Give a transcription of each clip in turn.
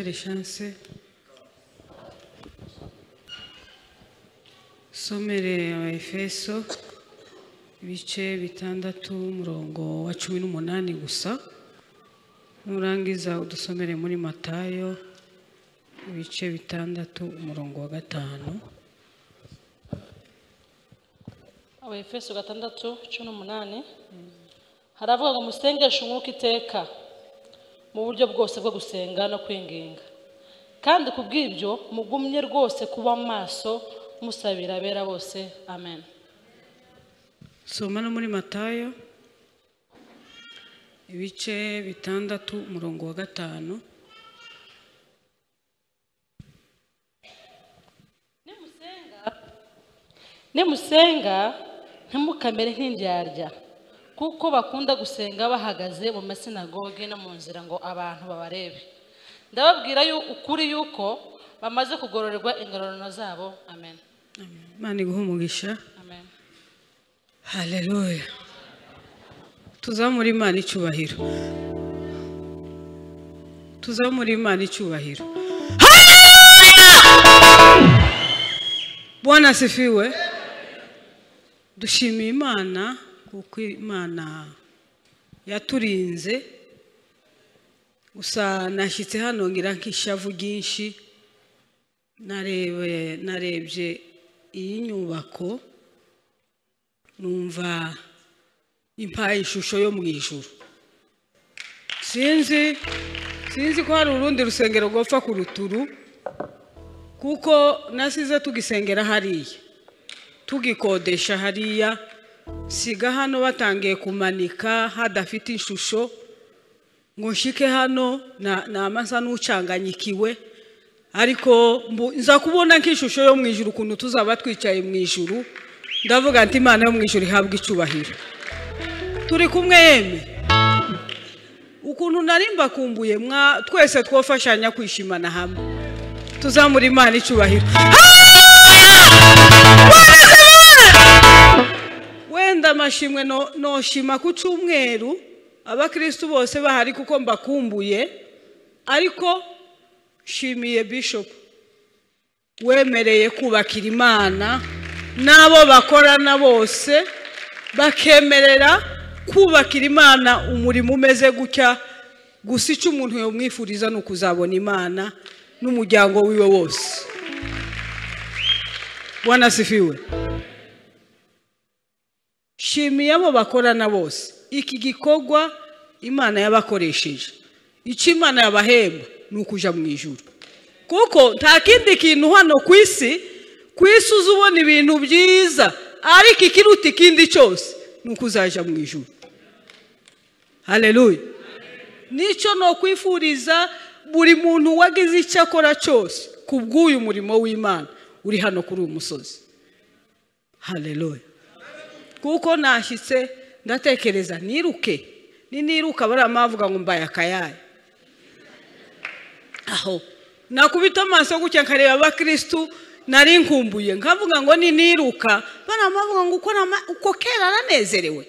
Pasteur Chance somere Abaefeso ibice 6 umurongo wa 18 gusa nurangiza udusomere muri Matayo ibice 6 umurongo wa 5 Abaefeso 6:18 haravuga ngo musengeshe umwuka iteka mu buryo bwose bwo gusenga no kwinginga kandi kubw'ibyo mugumye rwose kuba maso musabira abera bose amen. Soma no muri Matayo ibice 6 umurongo wa 5 Nimusenga ntimukamere nk'indyarya kuko bakunda gusenga bahagaze mu masinagoge no mu nzira ngo abantu babarebe. Ndababwira ukuri yuko bamaze kugororerwa ingororano zabo. Amen. Imana iguhe umugisha. Amen. Haleluya. Tuzamuri Imana icyubahiro. Tuzamuri Imana icyubahiro. Bwana asifiwe. Dushimiye Imana kuko Imana yaturinze. Gusa nashyitse hano ngira nk'ishavu ryinshi narebye iyi nyubako numva impaye ishusho yo mu ijuru. Sinzi ko hari urundi rusengero gopfa ku ruturu kuko nasize tugisengera hariya tugikodesha hariya siga hano batangiye kumanika hadafite ishusho ngo nshike hano na amasa n'ucanganyikiwe ariko nza kubona nk'ishusho yo mu ijuru kuntu tuzaba twicaye mu ijuru ndavuga nti Imana yo mu ijuru ihabwa icubahiro. Turi kumwe yeme ukuntu narimba kumbuye twese twofashanya kwishimana hamwe tuzamura Imana icubahiro. Wenda mashimwe no shima ku cyumweru abakristo bose bahari kuko mbakumbuye ariko shimiye Bishop wemereye kubakira Imana nabo bakorana bose bakemerera kubakira Imana umurimo umeze gutya gusa icyo umuntu yo mwifuriza no kuzabona Imana n'umuryango wiwe wose. Bwana asifiwe. Shimiye abo bakorana bose iki gikorwa Imana yabakoresheje icyo Imana yabahemba nukuja mu ijuru kuko nta kindi kintu hano kwisi uzubona ibintu byiza ariko ikiruta ikindi cyose nukuzaja mu ijuru. Haleluya. Nico no kwifuriza buri muntu wagize icyo akora cyose kubw'uyu murimo w'Imana uri hano kuri uyu musozi. Haleluya. Kuko nashyitse ndatekereza niruka baramavuga ngo mbaye akayaye aho nakubita amaso gutya nkareba abakristo nari nkumbuye nkavuga ngo niruka baramavuga ngo uko kera aranezerewe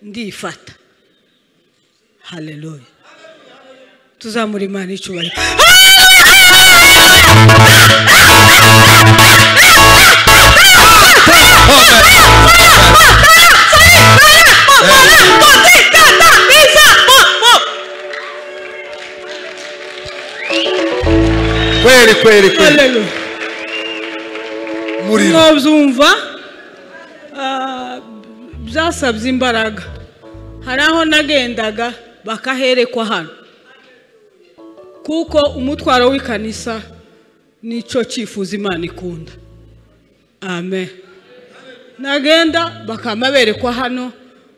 ndifata. Haleluya. Tuzamura Imana icubahiro. Kweli. Muri nobyumva byasabye imbaraga. Hari aho nagendaga bakaherekwa hano kuko umutwaro w'ikanisa nico cyifuza Imana ikunda. Amen. Nagenda bakamaberekwa hano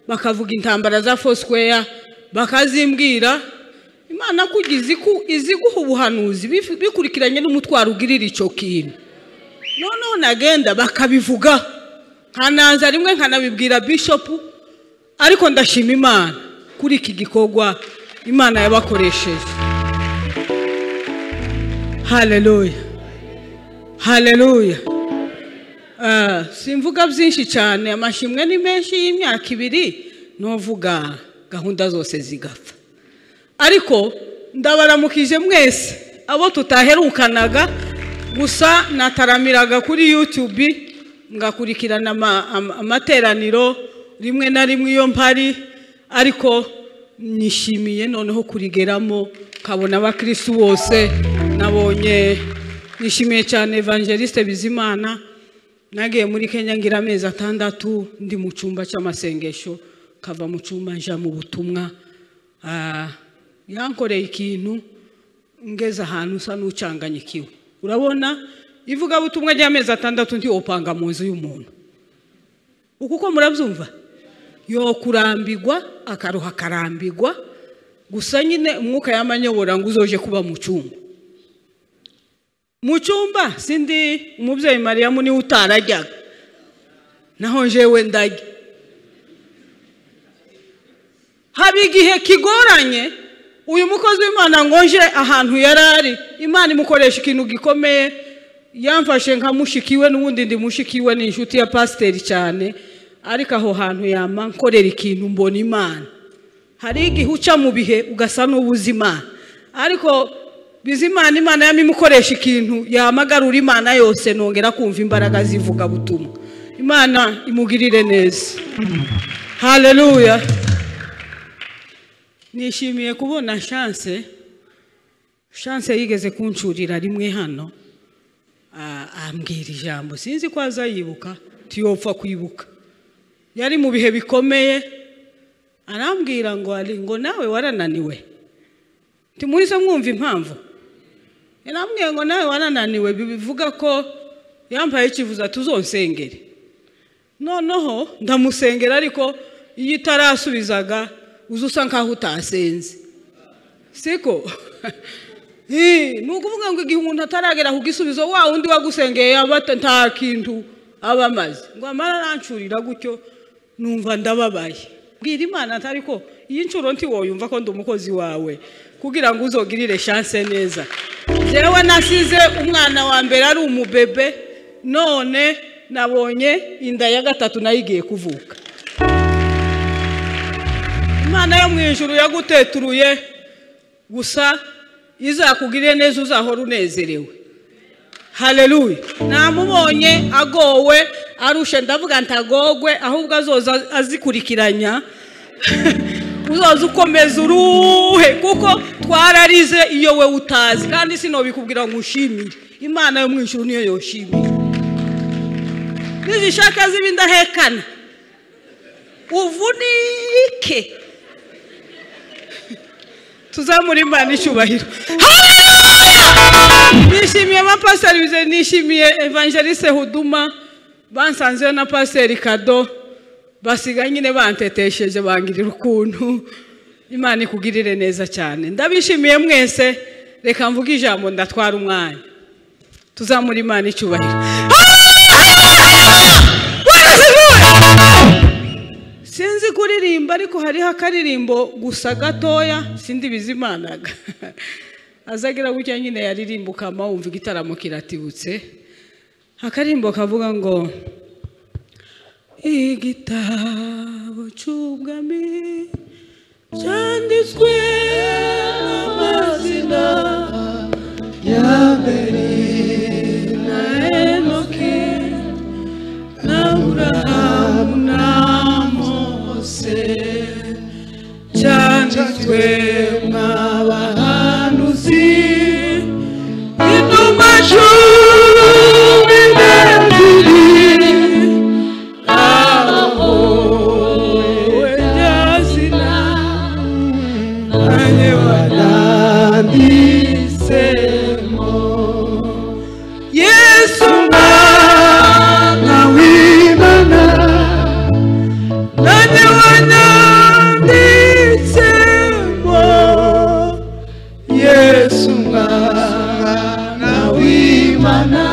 bakavuga intambara za Foursquare bakazimbwira Imana kugize izi guha ubuhanuzi bikurikiranye n'umutwaro ugirira icyo kintu. Noneho nagenda bakabivuga nkanaza rimwe nkanabibwira Bishop ariko ndashima Imana kuri iki gikorwa Imana yabakoresheje. Haleluya. Simvuga byinshi cyane amashimwe ni menshi y'imyaka 2 novuga gahunda zose zigapfa ariko ndabaramukije mwese abo tutaherukanaga gusa nataramiraga kuri YouTube ngakurikirana amateraniro rimwe na rimwe iyo mpari ariko nishimiye noneho kurigeramo kabona abakristo bose nabonye nishimiye cyane Evangeliste Bizimana nagiye muri Kenya ngira amezi 6 ndi mu cyumba cy'amasengesho kava mu cyumba nja mu butumwa yankoreye ikintu ngeza ahantu usa n'ucanganyikiwe urabona ivugabutumwa ry'amezi 6 ndi opanga mu nzu y'umuntu uko murabyumva yo kurambigwa akaruha karambigwa gusa nyine umwuka yamanyobora ngo uzoje kuba mu cyumba sindi umubyeyi Mariyamu ni utarajyaga naho jewe ndajya habi igihe kigoranye uyu mukozi w'Imana ngonje ahantu yarari Imana imukoresha ikintu gikomeye yamfashe nka mushikiwe n'ubundi ndi mushikiwe n'inshuti ya pasiteri cyane ariko aho hantu yama nkorera ikintu mbona Imana hari igihe uca mu bihe ugasa n'ubuzima ariko Bizimana Imana yamimukoresha ikintu yamagarura Imana yose nongera kumva imbaraga zivuga butumwa Imana imugirire neza haleluya nishimiye kubona chance yigeze kuncurira rimwe hano ambwira ijambo sinzi ko azayibuka tiyopfa kwibuka yari mu bihe bikomeye arambwira ngo nawe warananiwe timuhise mwumva impamvu yarambwiye ngo nawe warananiwe bivuga ko yampaye ikivuza tuzonsengere noneho ndamusengera ariko iyo itarasubizaga uzusa nkaho utasenze siko nukuvuga ngo igihe umuntu ataragera ku gisubizo wa undi wagusengeye abata nta kintu abamaze ngo amara arancurira gutyo numva ndababaye bwira Imana atari ko iyi ncuro nti woyumva ko ndi umukozi wawe kugira ngo uzogirire chance neza jewe nasize umwana wa mbere ari umubebe none nabonye inda ya gatatu nayigiye kuvuka Imana yo mwijuru yaguteturuye gusa izakugirire neza uzahora unezerewe haleluya namubonye agowe arushe ndavuga ntagogwe ahubwo azoza azikurikiranya uzoza ukomeza uruhe kuko twararize iyo we utazi kandi sino bikubwira ngo ushimire Imana yo mwijuru niyo yoshimire nizishaka zibindahekana uvunike tuzamura Imana icyubahiro nishimiye amapasiteri bize nishimiye Evangeliste Huduma bansanze na pasiteri Kado basiga nyine bantetesheje bangirira ukuntu Imana ikugirire neza cyane ndabishimiye mwese reka mvuge ijambo ndatwara umwanya tuzamura Imana icyubahiro sinzi kuririmba ariko hariho akaririmbo gusa gatoya sindi Bizimanaga azagira gutya nyine yaririmbuka wumva igitaramo kiratibutse akarimbo kavuga ngo igitabo cy'ubwami cyanditswe amazina ya Abeli na Enoki na Aburahamu na Mose cyanditswe mw'abahanuzi inuma cumi n'ebyiri aho wejazina nanjye wananditsemo Yesu mwana w'Imana nanjye wananditsemo Yesu mwana w'Imana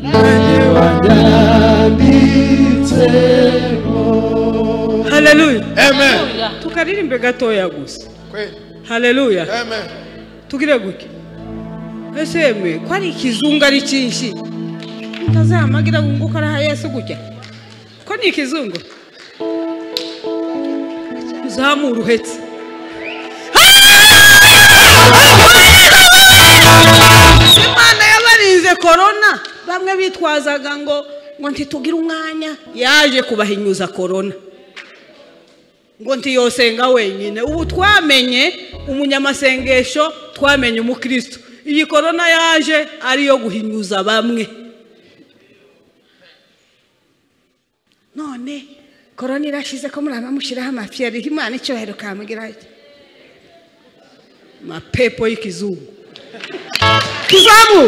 nanjye wananditsemo haleluya Amen. tukaririmbe gatoya gusa Kweli. haleluya Amen. tugire guke eseme ko ari ikizungu ari cyinshi utazamagira ngo ukora Yesu gutya ko ni ikizungu zamura uhetse corona bamwe bitwazaga ngo ntitugira umwanya yaje kubahinyuza corona ngo ntiyosenga wenyine. Ubu twamenye umunyamasengesho, twamenye umukristo. Iyi corona yaje ariyo guhinyuza bamwe. None corona irashize ko muri abamushiraho amafyeri, Imana icyubahiro kamugira ati mapepo y'ikizungu kizamu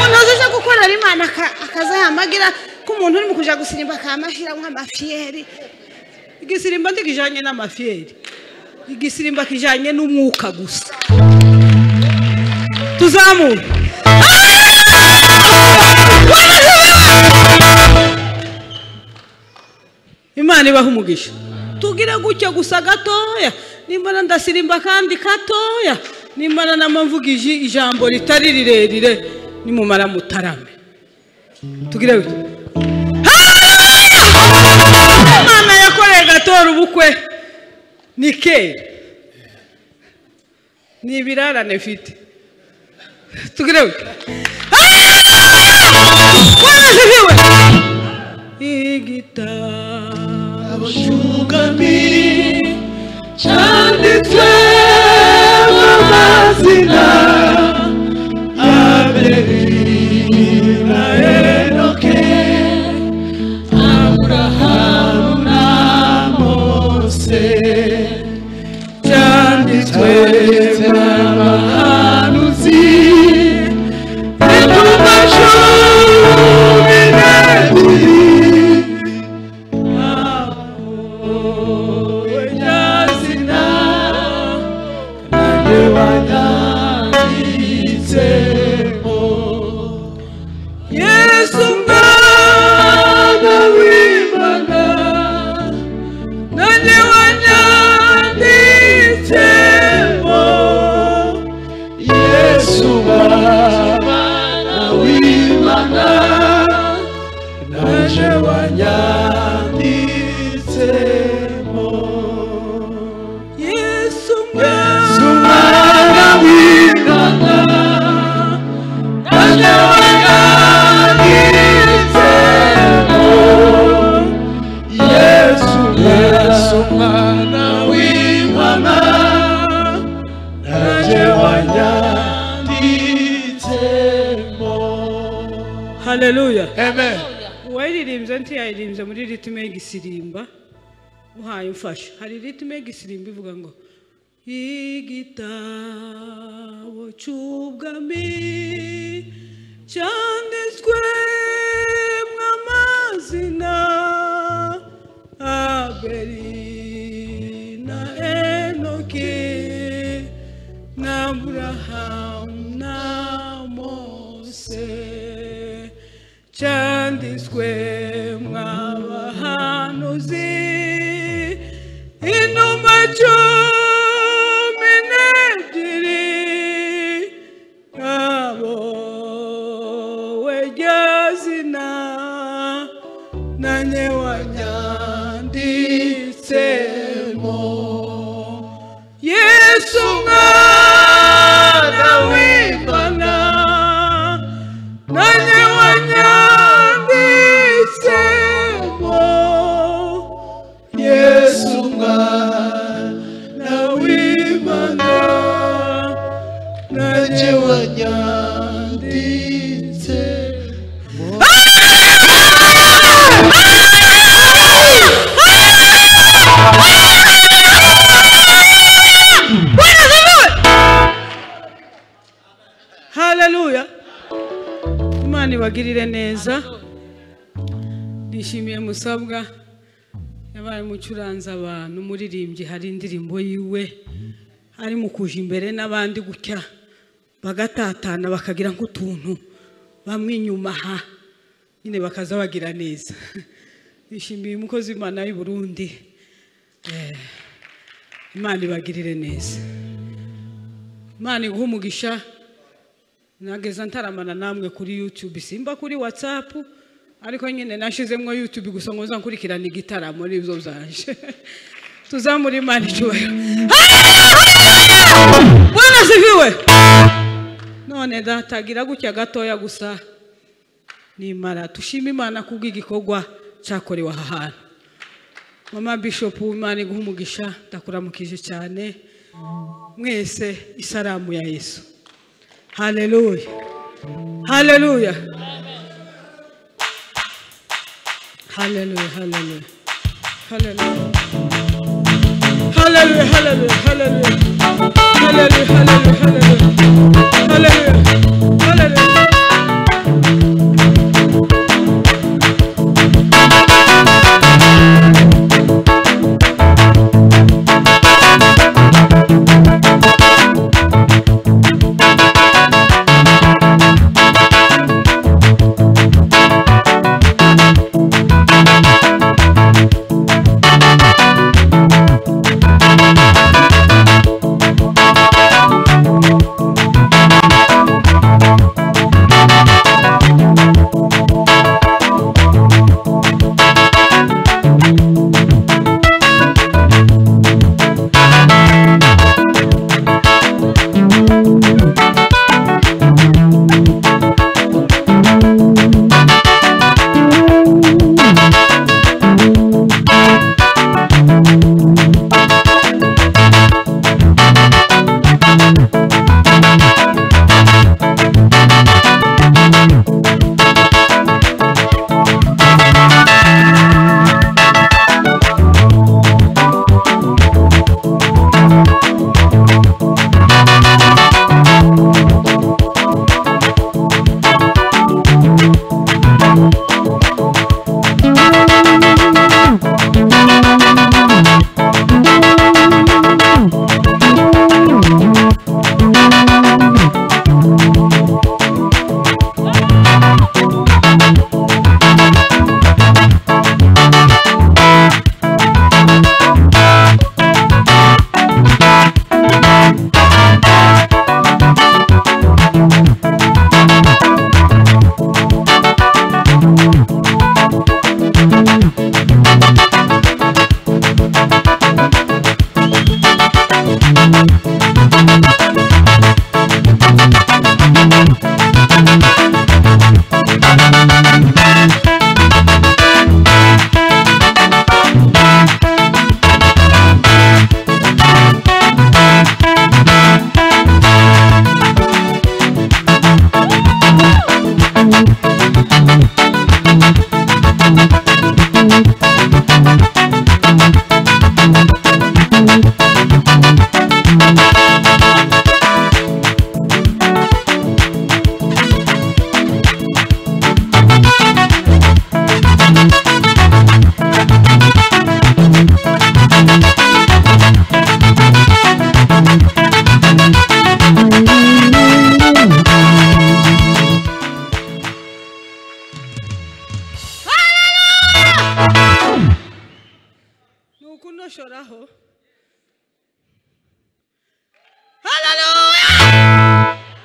unoze gukora Imana akazahamagira ko umuntu uri mu kuja gusirimba kamashira nk'amafyeri. Igisirimba ndigijanye n'amafyeri, igisirimba kijanye n'umwuka gusa. Tuzamu Imana ibaha umugisha. Tugire gutyo gusa gatoya, nimbana ndasirimba kandi katoya, nimbana namavugije ijambo ritari rirerire, nimumara mutarame. Tugire gutyo. Imana yakoreye gatora ubukwe ni kera, ni ibirarane mfite. Tugire gutyo. Igitabo cy'ubwami cyanditswe amazina Abeli na Enoke, Aburahamu na Mose, cyanditswe n'abahanuzi intumwa cumi n'ebyiri. Hallelujah. Amen. Wayiririmze ntiyayiririmze muri ritme y'igisirimba uhaye umfasha. Hari ritme y'igisirimba ivuga ngo igitabo cy'ubwami cyanditswe mw'amazina Abeli na Enoki na Aburahamu na Mose, cyanditswe mw'abahanuzi intumwa cumi n'ebyiri. Abo w'iryo zina nanjye wanyanditsemo. Yesu mwana w'Imana nanjye wanyanditsemo. Yesu mwana w'Imana nanjye wanyanditsemo. Hallelujah. Imana ibagirire neza. Nishimiye musabwa yabaye mucuranza abantu muririmbyi, hari indirimbo yiwe ari mu kuja imbere n'abandi gutya bagatatana bakagira nk'utuntu bamwe inyuma ha nyine bakaza bagira neza. Nishimiye umukozi Imana y'u Burundi. Imana ibagirire neza. Imana iguhe umugisha. Nageza ntaramana namwe kuri YouTube, simba kuri WhatsApp, ariko nyine nashizemwe YouTube gusa ngo nkurikirana igitaramo n'ibyo zanje. Tuzamura Imana icyubahiro. Bwana sifiwe. None datagira gutya gatoya gusa nimara tushima Imana kubw'igikorwa cyakorewe aha hantu. Mama Bishop Imana iguha umugisha, ndakuramukije cyane mwese isalamu ya Yesu. Hallelujah. Hallelujah. Hallelujah. Hallelujah. Hallelujah. Hallelujah. Hallelujah. Hallelujah. Hallelujah. Hallelujah. Hallelujah.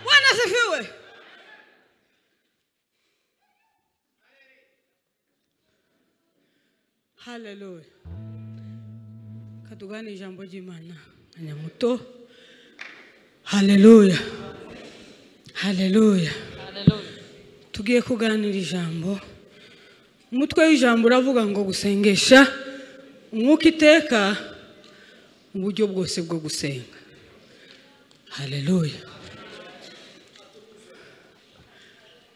Hallelujah. Hallelujah. Katugani jambo jimana anyamuto. Hallelujah. Hallelujah. Hallelujah. Tugiye kuganira ijambo. Umutwe w'ijambo uravuga ngo gusengesha umwuka iteka mu buryo bwose bwo gusenga. Hallelujah.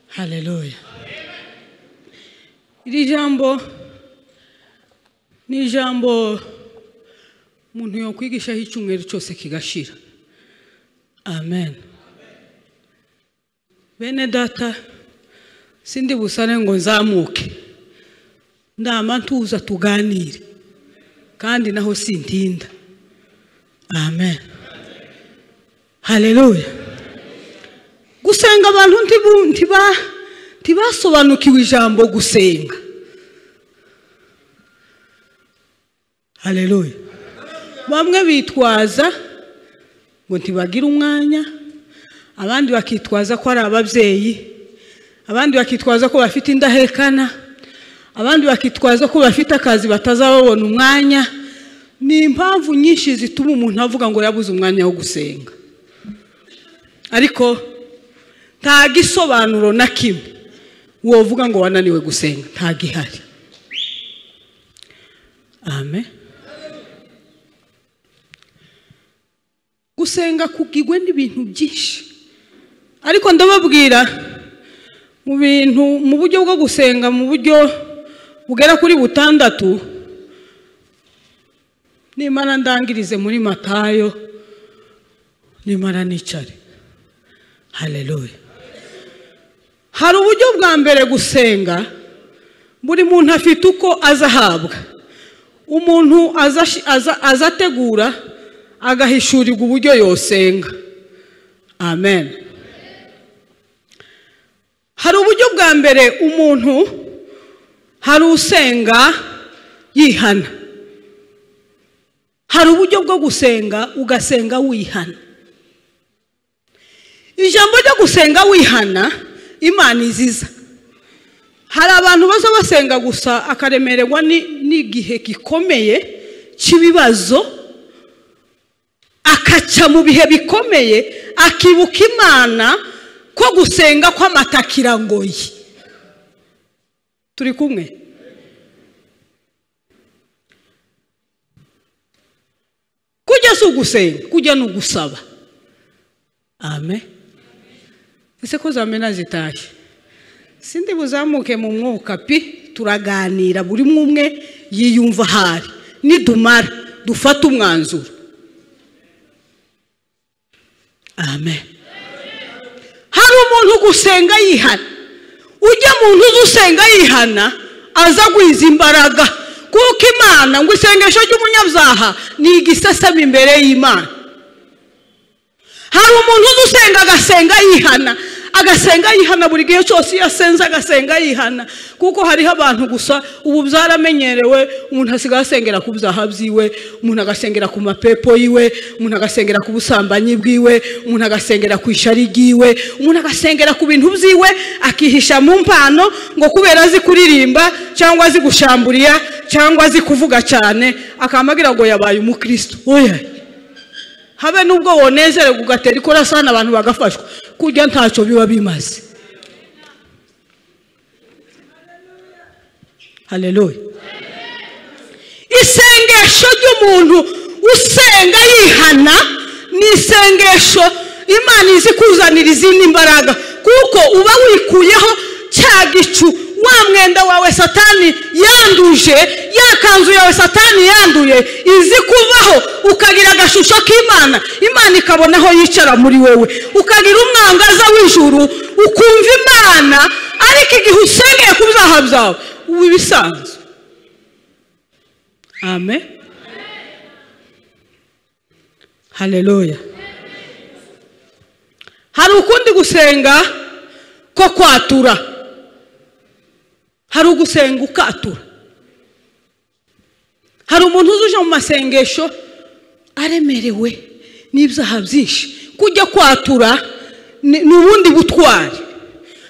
Hallelujah. Iri jambo ni jambo umuntu yokwigishaho icyumweru cyose kigashira. Amen. Bene data sindi busane ngo nzamuke ndama ntuza tuganire kandi naho sintinda. Amen. Hallelujah. Gusenga abantu ntibasobanukiwe ijambo gusenga. Hallelujah. Bamwe bitwaza ngo ntibagira umwanya, abandi bakitwaza ko ari ababyeyi, abandi bakitwaza ko bafite indahekana, abandi bakitwaza ko bafite akazi batazababona umwanya. Ni impamvu nyinshi zituma umuntu avuga ngo yabuze umwanya wo gusenga. ariko nta gisobanuro na kimwe wovuga ngo wananiwe gusenga, nta gihari. Amen. Gusenga kugigwe n'ibintu byinshi, ariko ndababwira mu bintu, mu buryo bwo gusenga, mu buryo bugera kuri 6, nimara ndangirize muri Matayo, nimara nicare. Haleluya. Hari uburyo bwa mbere gusenga, buri muntu afite uko azahabwa. Umuntu azategura agahishurirwa uburyo yosenga. Amen. Hari uburyo bwa mbere umuntu, hari usenga yihana. Hari uburyo bwo gusenga ugasenga wihana. Ijambo ryo gusenga wihana Imana iziza. Hari abantu baza basenga gusa akaremererwa n'igihe gikomeye cy'ibibazo, akaca mu bihe bikomeye, akibuka Imana ko gusenga kw'amatakira ngoyi. Turi kumwe? Kujya si ugusenga, kujya ni ugusaba. Amen. Ese ko zamena zitashye, sindi buzamuke mu mwuka pi, turaganira buri umwe yiyumva hari, nidumara dufata umwanzuro. Amen. Hari umuntu gusenga yihana. Ujya muntu usenga yihana aza gwiza imbaraga, kuko Imana ngo isengesho ry'umunyabyaha ni igisasama imbere y'Imana. Hari umuntu usenga agasenga yihana, agasenga yihana buri gihe cyose yasenza agasenga yihana, kuko hariho abantu gusa ubu byaramenyerewe, umuntu asigaye asengera ku byaha byiwe, umuntu agasengera ku mapepo yiwe, umuntu agasengera ku busambanyi bwiwe, umuntu agasengera ku ishari ryiwe, umuntu agasengera ku bintu byiwe, akihisha mu mpano ngo kubera azi kuririmba cyangwa azi gushamburiya cyangwa azi kuvuga cyane, akamagira ngo yabaye umukristo. Oya, habe nubwo wonezere kugatera ikora sana abantu bagafashwa, kujya ntacyo biba bimaze. Haleluya. Isengesho ry'umuntu usenga yihana ni isengesho Imana izi kuzanira izindi imbaraga, kuko uba wikuyeho cya gicu, wa mwenda wawe Satani yanduje, ya kanzu yawe Satani yanduye, izi kuvaho ukagira agashusho k'Imana, Imana ikabona aho yicara muri wewe, ukagira umwangaza w'ijuru, ukumva Imana. Ariko igihe usengeye ku byaha byawe ubu bisanzwe. Amen. Haleluya. Hari ukundi gusenga ko kwatura. Hari ugusenga ukatura. Hari umuntu uzuje mu masengesho aremerewe n'ibyaha byinshi, kujya kwatura n'ubundi butwari.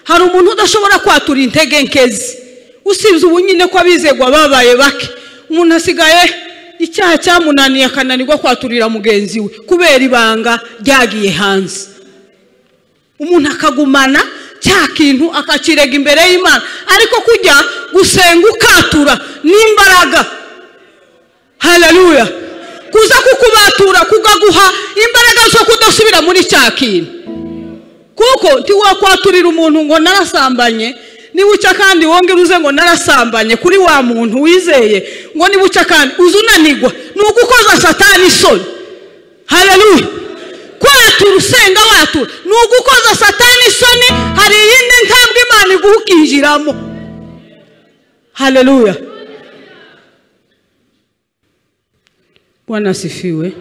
Hari umuntu udashobora kwatura intege nkezi, usibye ubu nyine ko abizegwa babaye bake, umuntu asigaye icyaha cyamunaniye akananirwa kwaturira mugenzi we kubera ibanga ryagiye hanze. Umuntu akagumana cya kintu akakirega imbere y'Imana, ariko kujya gusenga ukatura n'imbaraga. Haleluya. Kuza kukubatura kugaguha imbaraga zo kudasubira muri cya kintu, kuko ntiwakwaturira umuntu ngo narasambanye nibucya kandi wongera uze ngo narasambanye kuri wa muntu wizeye ngo nibucya kandi uzunanirwa, nugukoza Satani isoni. Haleluya. Kwatura usenga watura nugukoza Satani isoni, hari yindi ntambwe Imana igukinjiramo. Haleluya. Bwana asifiwe.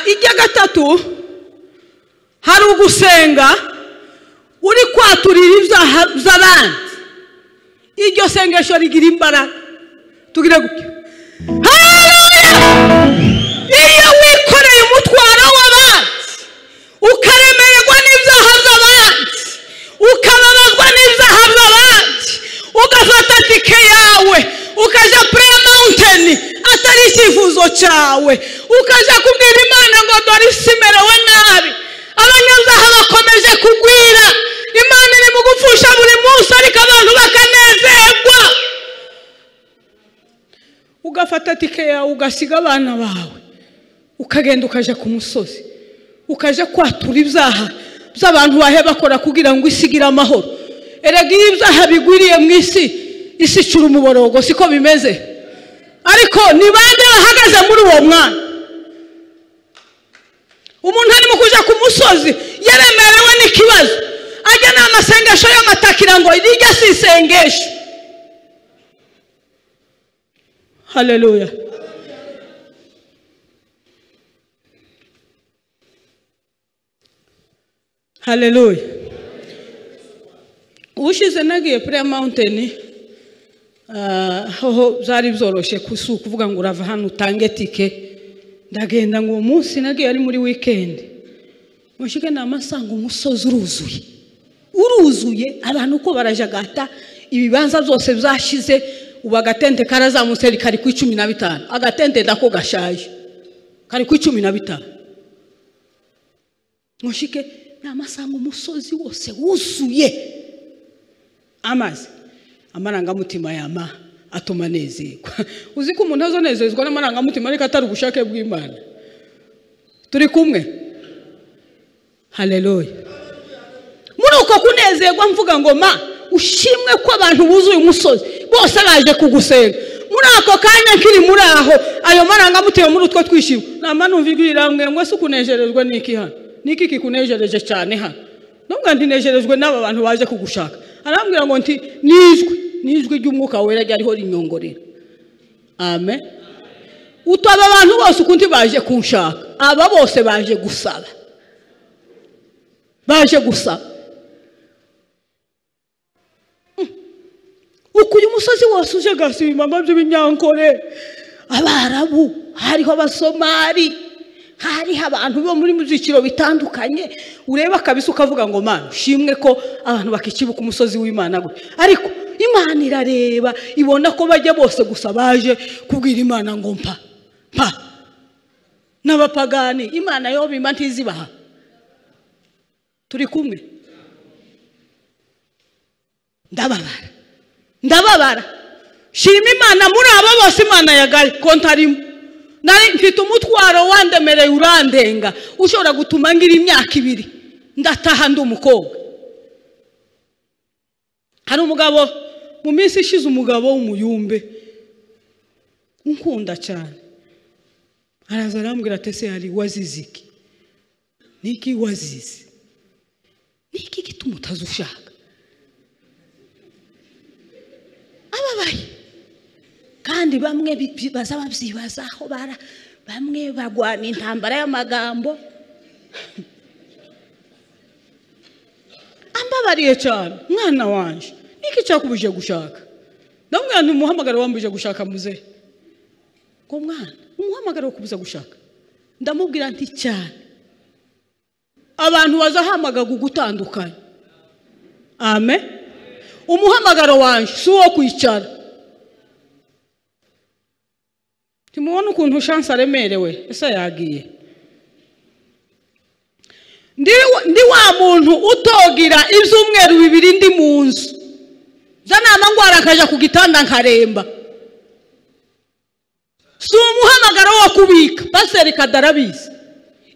Ijya gatatu, hari ugusenga uri kwaturira ibyaha by'abandi. Iryo sengesho rigira imbaraga. Tugire gutyo. Haleluya. Iyo wikoreye umutwaro w'abandi, ukaremererwa n'ibyaha by'abandi, ukababazwa n'ibyaha by'abandi, ugafata tike yawe ukaja prayer mountain atari icyifuzo icyifuzo cyawe ukaja kubwira Imana ngo dore isi imerewe nabi, abanyazaha bakomeje kugwira, Imana iri mu gupfusha buri munsi ariko abantu bakanezerwa. Ugafata tike yawe ugasiga abana bawe ukagenda ukaja ku musozi ukaja kwatura ibyaha by'abantu bahe bakora kugira ngo isigira amahoro. Erega ibyaha bigwiriye mu isi, isi icura umuborogo, siko bimeze. Ariko ni bande bahagaze muri uwo mwana? Umuntu arimo kuja ku musozi yaremerewe n'ikibazo, ajya n'amasengesho y'amatakira ngo irya si isengesho. Haleluya. Haleluya. Ushize nagiye prayer mountain, ho zari byoroshe kuvuga ngo urava hano utange tike. Ndagenda ngo umunsi nagiye ari muri weekend, mushike namasanga umusozi uruzuye abantu uko barajagata, ibibanza byose byashize, ubu agatente karazamutse kari ku 15, agatente ndako gashaje kari ku 15. Mushike namasanga umusozi wose wuzuye Amaze, amarangamutima yama atuma nezerwa. Uzi ko umuntu azonezezwa n'amarangamutima ariko atari ubushake bw'Imana. Turi kumwe? Haleluya. Muri uko kunezerwa mvuga ngo ma ushimwe ko abantu buzuye umusozi bose baje kugusenga. Muri ako kanya nkiri muri aho ayo marangamutima muri utwo twishima, nama numvigirira mwe se kunejerezwa niki hano? Niki kikunejereje cyane hano? Nubwo ndinejerezwe n'aba bantu baje kugushaka. Arambwira ngo nti nijwi ry'umwuka wera ryariho rinyongorera. Amen. Utaba abantu bose ukundi baje kunshaka, aba bose baje gusaba. Baje gusaba. Ukuye umusozi wose uje gasibimanga by'ibinyankore, Abarabu, hariho Abasomali, hariho abantu bo muri muzikiro bitandukanye, ureba kabisa ukavuga ngo Mana ushimwe ko abantu bakikibuka umusozi w'Imana gute. Ariko Imana irareba ibona ko bajya bose gusa baje kubwira Imana ngo mpa n'abapagani, Imana yo bima ntizibaha. Turi kumwe? Ndababara shima Imana muri abo bose Imana yagaye kontarimo. Nari mfite umutwaro wandemereye urandenga, ushobora gutuma ngira imyaka 2 ndataha ndi umukobwa. Hari umugabo mu minsi ishize, umugabo w'umuyumbe unkunda cyane, araza arambwira ati se hari waziziki? Niki wazizi? Niki gituma utazushaka? Ababaye kandi bamwe bibaza babyibazaho, bamwe bagwana intambara y'amagambo. Ambabariye cyane, mwana wanje niki cyakubuje gushaka? Ndamubwira nti umuhamagaro wambuje gushaka muze. Ngo mwana umuhamagaro kubuza gushaka? Ndamubwira nti cyane abantu bazahamaga gutandukanye. Amen. Umuhamagaro wanje si uwo kwicara. Timubona ukuntu chance aremerewe, ese yagiye. Ndi wa muntu utogira ibyumweru 2 ndi mu nzu, zanama ngwara akaja ku gitanda nkaremba. Si umuhamagaro wo kubika, paseri kadarabizi.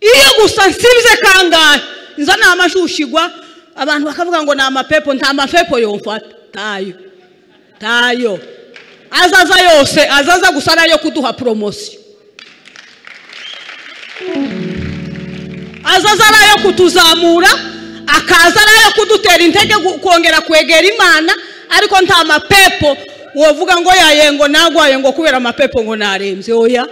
Iyo gusa nsibye kangahe nzana amashushigwa, abantu bakavuga ngo na amapepo, nta mapepo yomfata tayo. Azaza yose azaza gusara yo kuduha promotion, azaza yo kutuzamura, akaza yo kudutera intege kongera kwegera Imana. Ariko nta mapepo wovuga ngo yayengo nagwaye ngo kubera amapepo ngo naremze. Oya,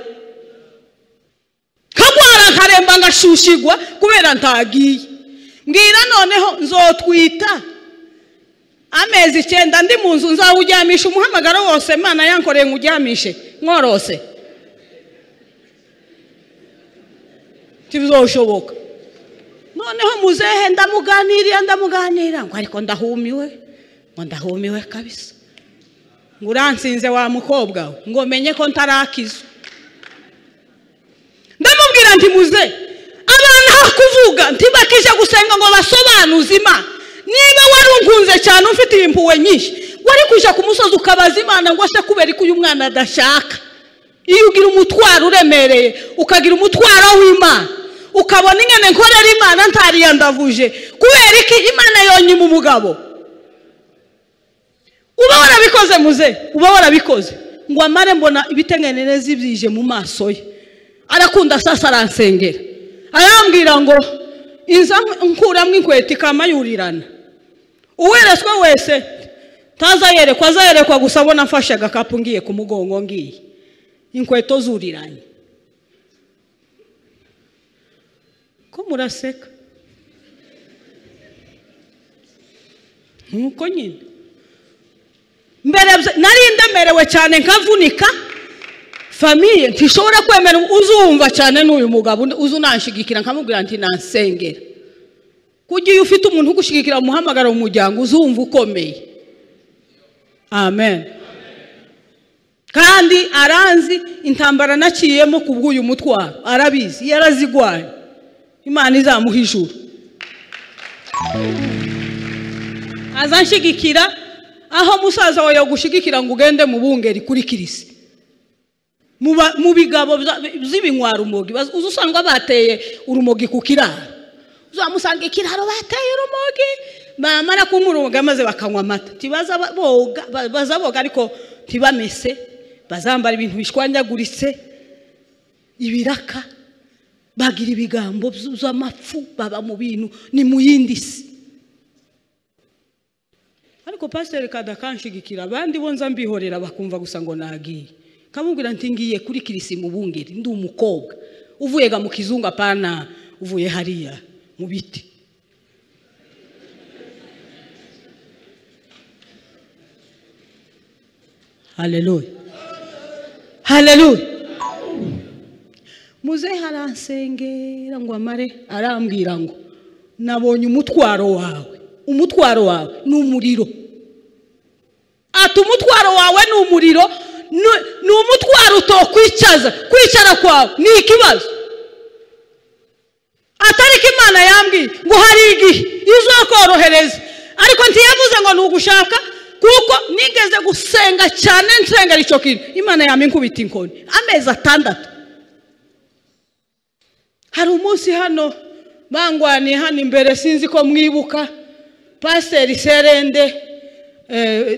kagwara karemba ngashushigwa kubera ntagiye. Mbwira noneho nzotwita amezi 9 ndi mu nzu, nzawujyamisha umuhamagaro wose Imana yankoreye ngujyamishe mworose. Tibizoshoboka. Noneho muzehe ndamuganira ngo ariko ndahumiwe kabisa. Nguransinze wa mukobwa ngo menye ko ntarakizwa. ndamubwira nti muze abantu aho kuvuga ntibakije gusenga ngo basobanuze Imana. Niba wari unkunze cyane ufite impuhwe nyinshi wari kuja ku musozi ukabaza Imana ngo se kubera ko uyu mwana adashaka. Iyo ugira umutwaro uremereye ukagira umutwaro w'Imana ukabona ingene nkorera Imana ntari yandavuje kubera iki Imana yonyima umugabo. Uba warabikoze muze, uba warabikoze ngo amare mbona ibitengenene zibyije mu maso ye. Arakunda sasa aransengera arambwira ngo inza nkuramwe inkweto ikamayurirana. Uwereswe wese tazayerekwa gusa abona mfashe agakapu ngiye ku mugongo ngiye inkweto zuriranye. Ko muraseka nkuko nyine mbere nari ndamerewe cyane nkavunika famiye ntishobora kwemera uzumva cyane n'uyu mugabo uzunanshigikira nkamubwira nti nansengera. Kugiye ufite umuntu ugushigikira umuhamagara mu muryango uzumva ukomeye. Amen. Kandi aranzi intambara naciyemo kubw'uyu mutwaro arabizi yarazigwaye. Imana izamuha ijuru. Azanshigikira aho musaza wawe gushigikira ngo ugende mu bungeri kuri kirisi. Mu bigabo z'ibinywara umogi uzusanga bateye urumogi ku kiraro. Uzamusanga ikiraro bateye urumogi bamara kumuruga maze bakanywa amata. Tibaza boga ariko tibamese bazambara ibintu bishwanyaguritse ibiraka bagira ibigambo z'amapfu baba mu bintu ni mu yindisi. Ariko pastor kadakanshigikira abandi bo nza mbihorera bakumva gusa ngo nagiye. Kamubwira nti ngiye kuri kirisi mu bungeri ndi umukobwa uvuye ga mu kizunga pana uvuye hariya mu biti. Haleluya. Haleluya. Muze haransengera ngo amare arambwira ngo nabonye umutwaro wawe. Umutwaro wawe ni umuriro. Ati umutwaro wawe ni umuriro ni umutwaro utokwicaza. Kwicara kwawe ni ikibazo. Atari ko Imana yambwiye ngo hari igihe izakorohereza ariko ntiyavuze ngo nugushaka kuko nigeze gusenga cyane nsengera icyo kintu Imana yaminkubita inkoni amezi 6. Hari umunsi hano bangwaniye hano imbere sinzi ko mwibuka Pastor Serende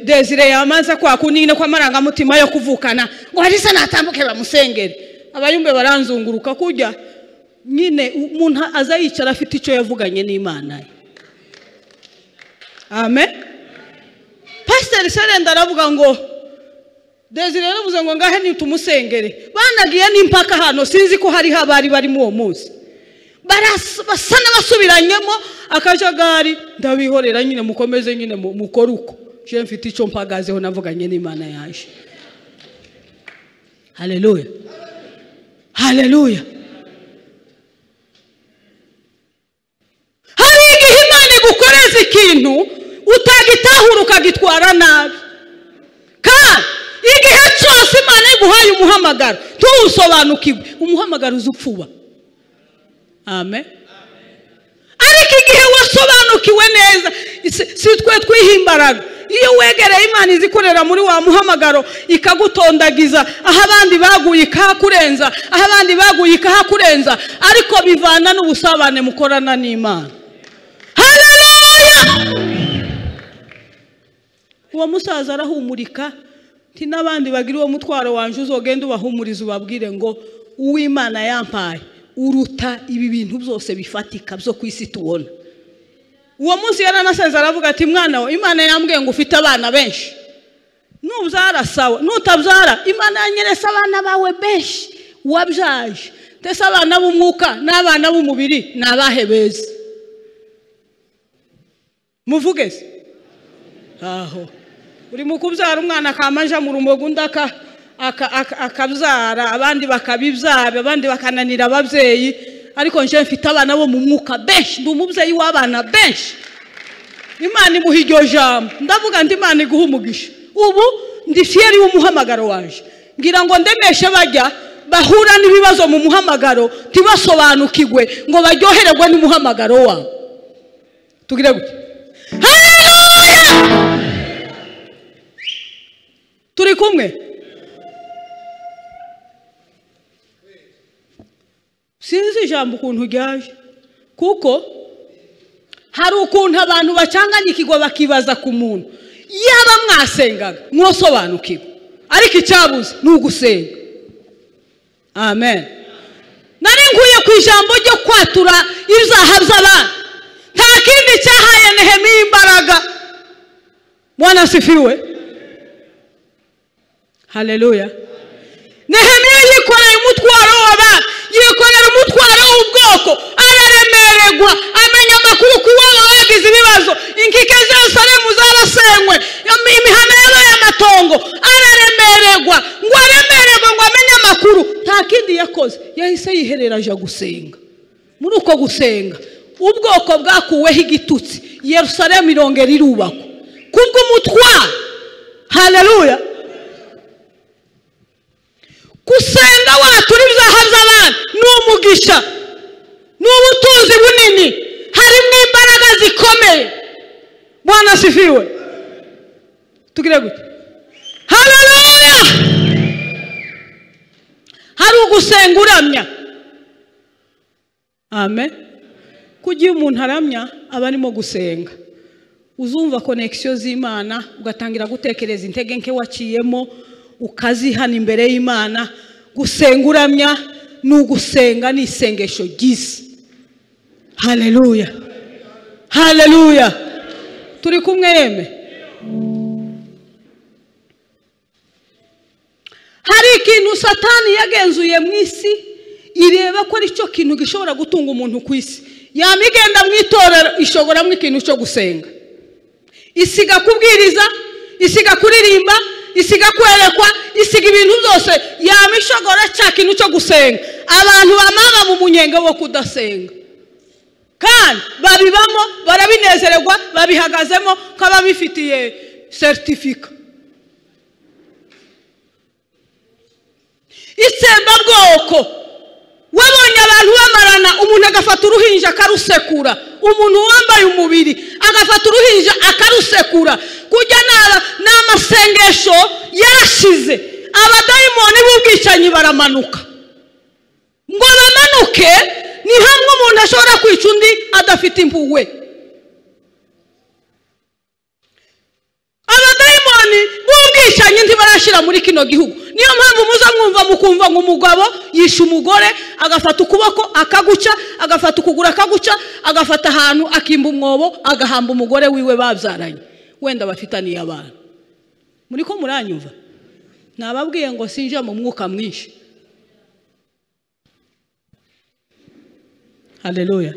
Desire yamanza kwa kunine kwa maranga mutima yo kuvukana ngo hari se natambuke bamusengere. Abayumbe baranzunguruka kujya nyine umuntu azayicara afite icyo yavuganye n'Imana. Amen. Pastor Serende aravuga ngo Desire yaravuze ngo ngahe ni tumusengere. Banagiye n'impaka hano sinzi ko hari habari bari mu uwo munsi. Basana basubiranyemo akajagari ndabihorera nyine mukomeze nyine mukoruko. Je mfite icyo mpagazeho navuganye n'Imana yaje. Haleluya. Haleluya. Hari igihe Imana igukoreza ikintu utagitahura ukagitwara nabi. Kandi igihe cyose Imana iguhaye umuhamagaro tuwusobanukirwe umuhamagaro uzupfuba. Amen. Ariko igihe wasobanukiwe neza si twe twihimbaraga. Iyo wegereye Imana izikorera muri wa muhamagaro ikagutondagiza aho abandi baguye ikahakurenza aho abandi baguye ikahakurenza ariko bivana n'ubusabane mukorana n'Imana. Haleluya. Uwo musaza arahumurika nti n'abandi bagira uwo mutwaro wanje uzogenda ubahumuriza ubabwire ngo uw'Imana yampaye uruta ibi bintu byose bifatika byo kwisi tubona. Uwo munsi yaranasenze aravuga ati mwana we Imana yambwiye ngo ufite abana benshi. Nubyara sawa nutabyara Imana yanyeresa abana bawe benshi wabyaje. Tese abana b'umwuka n'abana b'umubiri nabahebeze. Muvugeze. Aho. Uri mukubyara umwana kamanja mu rumogo ndaka akabyara abandi bakabibyara abandi bakananira ababyeyi ariko nje mfite abana bo mu mwuka benshi ndi umubyeyi w'abana benshi. Imana imuha iryo jambo ndavuga ndi Imana iguha umugisha. Ubu ndi fieri w'umuhamagaro wanje ngira ngo ndemeshe bajya bahura n'ibibazo mu muhamagaro tibasobanukirwe ngo baryohererwe n'umuhamagaro wabo. Tugire gute? Haleluya! Turi kumwe? Sinzi ijambo ukuntu ryaje, kuko hari ukuntu abantu bacanganyikirwa bakibaza ku muntu. Yaba mwasengaga mwosobanukirwa, ariko icyabuze ni ugusenga. Amen. Nari nkuye ku ijambo ryo kwatura ibyaha by'abantu. Nta kindi cyahaye Nehemiya imbaraga. Bwana asifiwe. Haleluya. Nehemiya yikoreye umutwaro w'abantu, yikorera umutwaro w'ubwoko, araremererwa, amenya amakuru ku wabo bagize ibibazo, inkike za Yerusalemu zarasenywe, imihana yabaye amatongo, araremererwa, ngo aremererwe ngo amenye amakuru. Nta kindi yakoze, yahise yiherera aja gusenga. Muri uko gusenga ubwoko bwakuweho igitutsi, Yerusalemu irongera irubakwa kubw'umutwaro. Haleluya. Gusenga watura ibyaha by'abantu ni umugisha, ni ubutunzi bunini, harimo imbaraga zikomeye. Bwana asifiwe. Tugire gute? Haleluya. Hari ugusenga uramya. Amen. Kugiye umuntu aramya aba arimo gusenga, uzumva connection z'Imana, ugatangira gutekereza intege nke waciyemo, ukazihana imbere y'Imana. Gusenga uramya ni ugusenga, ni isengesho ryiza. Haleluya. Haleluya. Turi kumwe yeme? Hari ikintu Satani yagenzuye mu isi, ireba ko ari cyo kintu gishobora gutunga umuntu ku isi. Yamigenda mu itorero ishobora mu ikintu cyo gusenga. Isiga kubwiriza, isiga kuririmba, isiga kwerekwa, isiga ibintu byose, yamishogora cya kintu cyo gusenga. Abantu bamaga mu munyenga wo kudasenga, kandi babibamo, barabinezererwa, babihagazemo nk'ababifitiye certificate. Itsemba bwoko, wabonye abantu bamarana, umuntu agafata uruhinja akarusekura, umuntu wambaye umubiri agafata uruhinja akarusekura. Kujya n'amasengesho yarashize, abadayimoni b'ubwicanyi baramanuka. Ngo bamanuke ni hamwe umuntu ashobora kwica undi adafite impuhwe. Abadayimoni b'ubwicanyi ntibarashira muri kino gihugu. Niyo mpamvu muza mwumva mukumva ngo umugabo yisha umugore, agafata ukuboko akaguca, agafata ukuguru akaguca, agafata ahantu akimba umwobo, agahamba umugore wiwe babyaranye, wenda bafitaniye abantu. Muri ko muranyumva? Nababwiye ngo sinje mu mwuka mwinshi. Haleluya.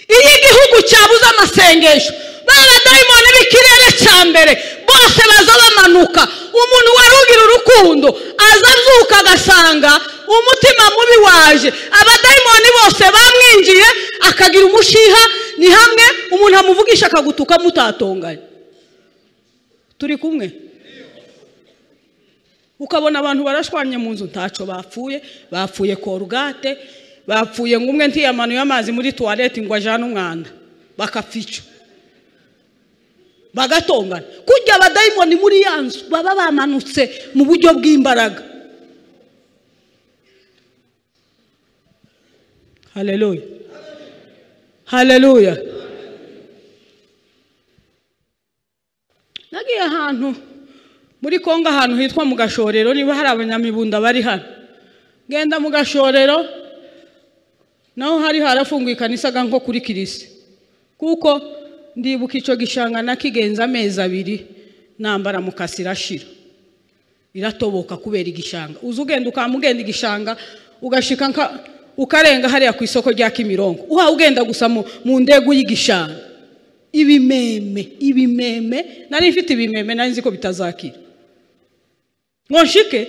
Iyi gihugu cyabuze amasengesho, abadayimoni b'ikirere cya mbere bose baza bamanuka. Umuntu warugira urukundo azazuka agasanga umutima mubi waje, abadayimoni bose bamwinjiye, akagira umushiha. Ni hamwe umuntu amuvugisha akagutuka mutatonganye. Turi kumwe? Ukabona abantu barashwanye mu nzu ntaco bapfuye, bapfuye korugate, bapfuye ngumwe ntiyamanuye amazi muri toilette ngo ajana umwanda, bakapfica, bagatongana. Kujya abadayimoni muri yanzu baba bamanutse mu buryo bw'imbaraga. Haleluya. Haleluya. Nagiye ahantu muri Kongo, ahantu hitwa mu Gashorero, niba hari abanyamibunda bari hano. Genda mu Gashorero, naho hari harafunguye ikanisa nko kuri Kirisi, kuko ndibuka icyo gishanga nakigenza amezi 2 nambara mukasi irashira, iratoboka kubera igishanga. Uzugenda ukamugenda igishanga ugashika ukarenga hariya ku isoko rya Kimirongo, uha ugenda gusa mu ndego y'igishanga. Ibimeme nari mfite ibimeme, nari nzi ko bitazakira. Nshike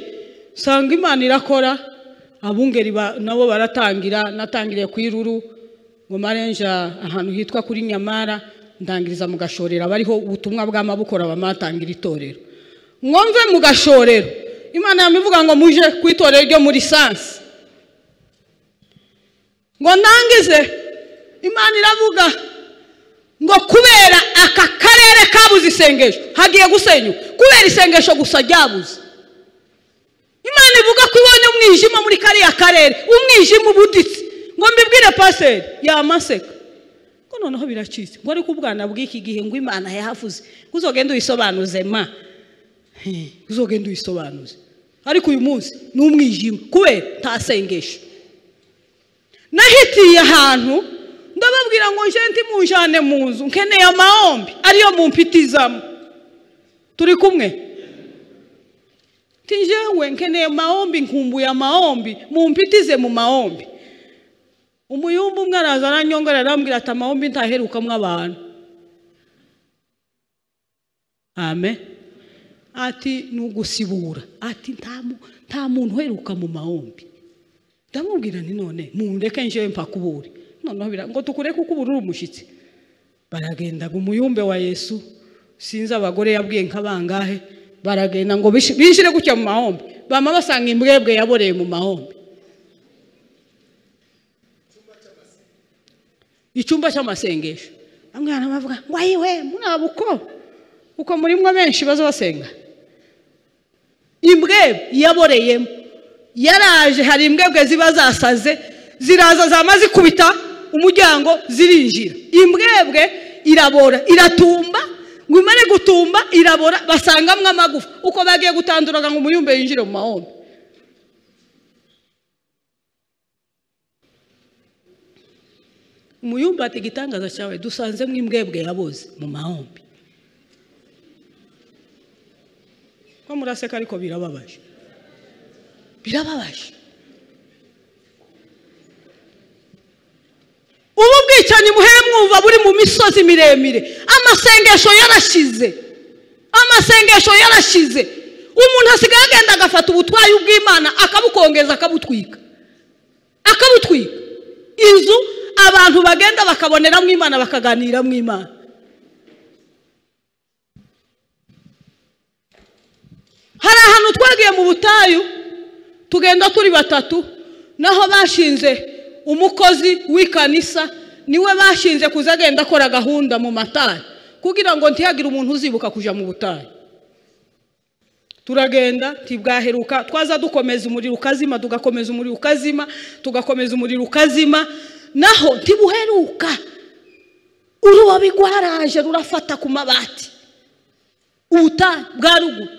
sanga Imana irakora, abungeri nabo baratangira. Natangiriye ku Iruru ngo marenja ahantu hitwa kuri Nyamara, ndangiriza mu Gashorero, bariho ubutumwa bw'amabukora bamatangira itorero. Mwumve mu Gashorero Imana yamivuga ngo muje kwitorera ryo muri sansi ngo nangize. Imana iravuga ngo kubera aka karere kabuze isengesho hagiye gusenyuka kubera isengesho gusa ryabuze. Imana ivuga ko ibonye umwijima muri kariya karere, umwijima ubuditse. Ngo mbibwire paseri yamaseka ko noneho biracitse ngo ariko ubwana bw'iki gihe ngo Imana yahavuze uzogenda uyisobanuze ma uzogenda uyisobanuze. Ariko uyu munsi ni umwijima kubera ntasengesho. Nahitiye ahantu ndababwira ngo nje mujane mu nzu nkeneye amahombi ariyo mumpitizamo. Turi kumwe? Tijewe nkeneye mahombi, nkumbuye amahombi, mumpitize mu mahombi. Umuyumbu umwe araza aranyongera arambwira ati amahombi ntaherukamwe abantu. Amen. Ati nugusibura. Ati nta muntu uheruka mu mahombi. Ndamubwira nti none mundeke nje mpakubure. Noneho bira ngo tukure kuko ubururu umushitsi. Baragenda umuyumbe wa Yesu sinzi abagore yabwiye nkabangahe. Baragenda ngo bishire gutya mu mahombi. Bama basanga imbwebwe yaboreye mu mahombi. Icyumba cy'amasengesho. Amwana bavuga ngo ayiwe munabuko uko murimwe benshi bazosenga. Imbwebwe yaboreyemo. Yaraje hari imbwebwe ziba zasaze ziraza zamaze kubita umuryango zirinjira. Imbwebwe irabora iratumba ngo imare gutumba irabora basangamwe amagufa uko bagiye gutanduraga ngo umuyumbe yinjire mu mahombi. Umuyumbe ati gitangaza cyawe dusanzemo imbwebwe yaboze mu mahombi. Ko muraseka ariko birababaje. Birababaje. Ubu bwicanyi muhere mwumva buri mu misozi miremire. Amasengesho yarashize. Amasengesho yarashize. Umuntu asigaye agenda agafata ubutwayi bw'Imana akabukongeza akabutwika. Akabutwika. Inzu abantu bagenda bakabonera mu Imana bakaganira mu Imana. Hari ahantu twagiye mu butayu tugenda turi batatu naho bashinze umukozi w'ikanisa niwe bashinze kuzagenda akora gahunda mu matari kugira ngo ntihagire umuntu uzibuka kuja mu butayu. Turagenda tibwaheruka twaza dukomeza umuriro ukazima tugakomeza umuriro ukazima tugakomeza umuriro ukazima naho ntibuheruka urubabi rwaraje rurafata ku mabati ubuta bwa ruguru.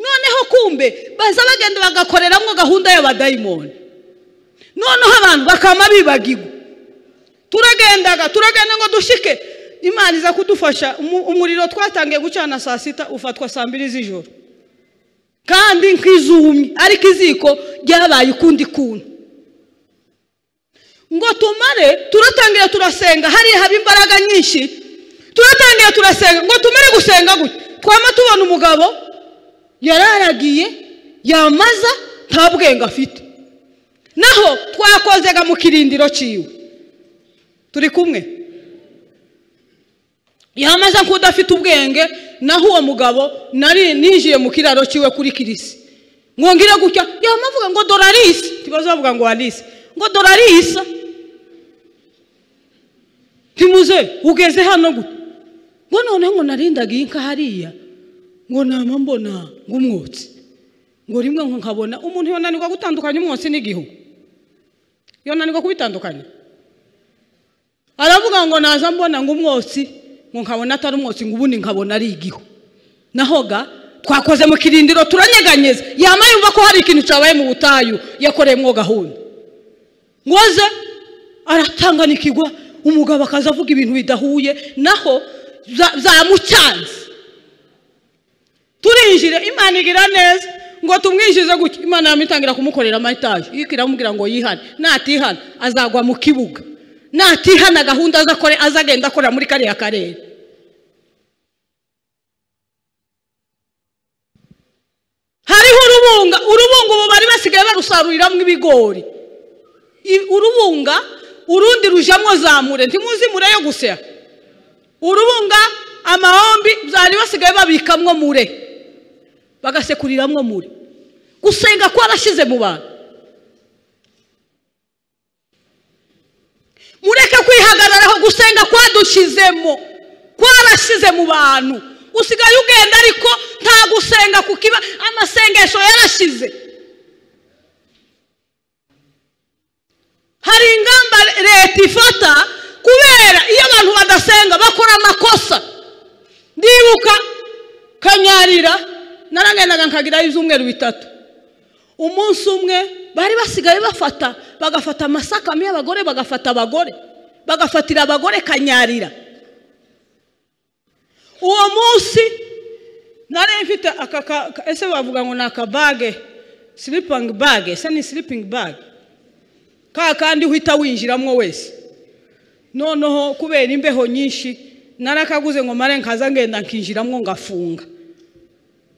Noneho kumbe baza bagenda bagakoreramo gahunda y'abadayimoni. Noneho abantu bakama bibagirwa. Turagenda ngo dushike Imana iza kudufasha. Umuriro twatangiye gucana saa 6 ufatwa saa 2 z'ijoro. Kandi nkizumye ariko iziko ryabaye ukundi kuntu. Ngo tumare turatangira turasenga hari haba imbaraga nyinshi. Turatangira turasenga ngo tumare gusenga gutya. Twama tubona umugabo yararagiye yamaza nta bwenge afite. Naho twakozega mu kirindiro ciwe. Turi kumwe? Yamaza ko udafite ubwenge naho uwo mugabo nari ninjiye mu kiraro ciwe kuri kirisi. Ngongire gutya yamavuga ngo Doralisi tibazavuga ngo Alice ngo Doralisa. Timuze ugeze hano gute? Ngo none ngo narindagiye inka hariya. Ngo nama mbona ngumwotsi. Ngo rimwe ngo nkabona umuntu yonanirwa gutandukanya umwotsi n'igihu. Yonanirwa kubitandukanya. Aravuga ngo naza mbona ngumwotsi ngo nkabona atari umwotsi ngo ubundi nkabona ari igihu. Nahoga twakoze mu kirindiro turanyeganyeza. Yama yumva ko hari ikintu cyabaye mu butayu yakoreyemo gahunda. Ngoze aratanganikirwa umugabo akaza avuga ibintu bidahuye naho zamucyanze. Turinjire Imana igira neza ngo tumwishize gutya. Imana yamitangira kumukorera amataje ikiramubwira ngo yihane natihana azagwa mu kibuga natihana gahunda azakore azagenda akora muri kariya karere. Hariho urubunga ubu bari basigaye barusaruriramo ibigori. Urubunga urundi rujamwo zamure ntimuzi mureyo gusya. Urubunga amahombi byari basigaye babikamwo mure. bagasekuriramo muri gusenga kwarashize mu bantu. Mureke kwihagararaho gusenga kwadushizemo kwarashize mu bantu. Usigaye ugenda ariko nta gusenga kukiba, amasengesho yarashize. Hari ingamba leta ifata kubera iyo abantu badasenga bakora amakosa. Ndibuka Kanyarira narangendaga nkagira ibyumweru 3. Umunsi umwe bari basigaye bagafata amasakame y'abagore, bagafatira abagore Kanyarira. Uwo munsi nari mfite ese bavuga ngo nakabage, sleeping bag, ese ni sleeping bag kandi uhita winjiramo wese. Noneho kubera imbeho nyinshi narakaguze ngo mare nkaza ngenda nkinjiramo ngafunga,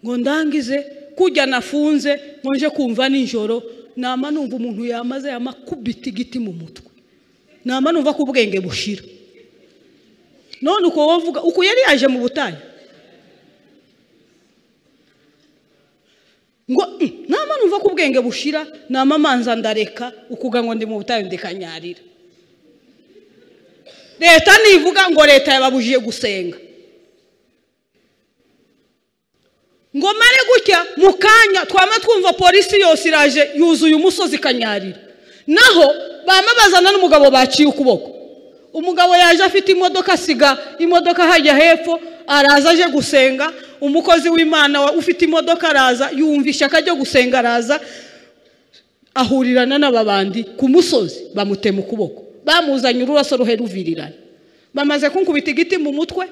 ngo ndangize kujya nafunze nkonje kumva ninjoro nama numva umuntu yamaze amakubita igiti mu mutwe, nama numva ko ubwenge bushira. None uko wovuga uko yari yaje mu butayu ngo nama numva ko ubwenge bushira, nama manza ndareka ukuga ngo ndi mu butayu ndikanyarira. Leta nivuga ngo leta yababujije gusenga, ngo mare gutya mukanya twama twumva polisi yose iraje yuzuye umusozi Kanyarira. Naho bamabazana n'umugabo baciye ukuboko. Umugabo yaje afite imodoka, siga imodoka hajya hepfo, araza aje gusenga. Umukozi w'Imana ufite imodoka araza yumvisha akajya gusenga, araza ahurirana n'ababandi ku musozi bamutema ukuboko, bamuzanye ururaso ruheruvirirana. Bamaze kunkubita igiti mu mutwe,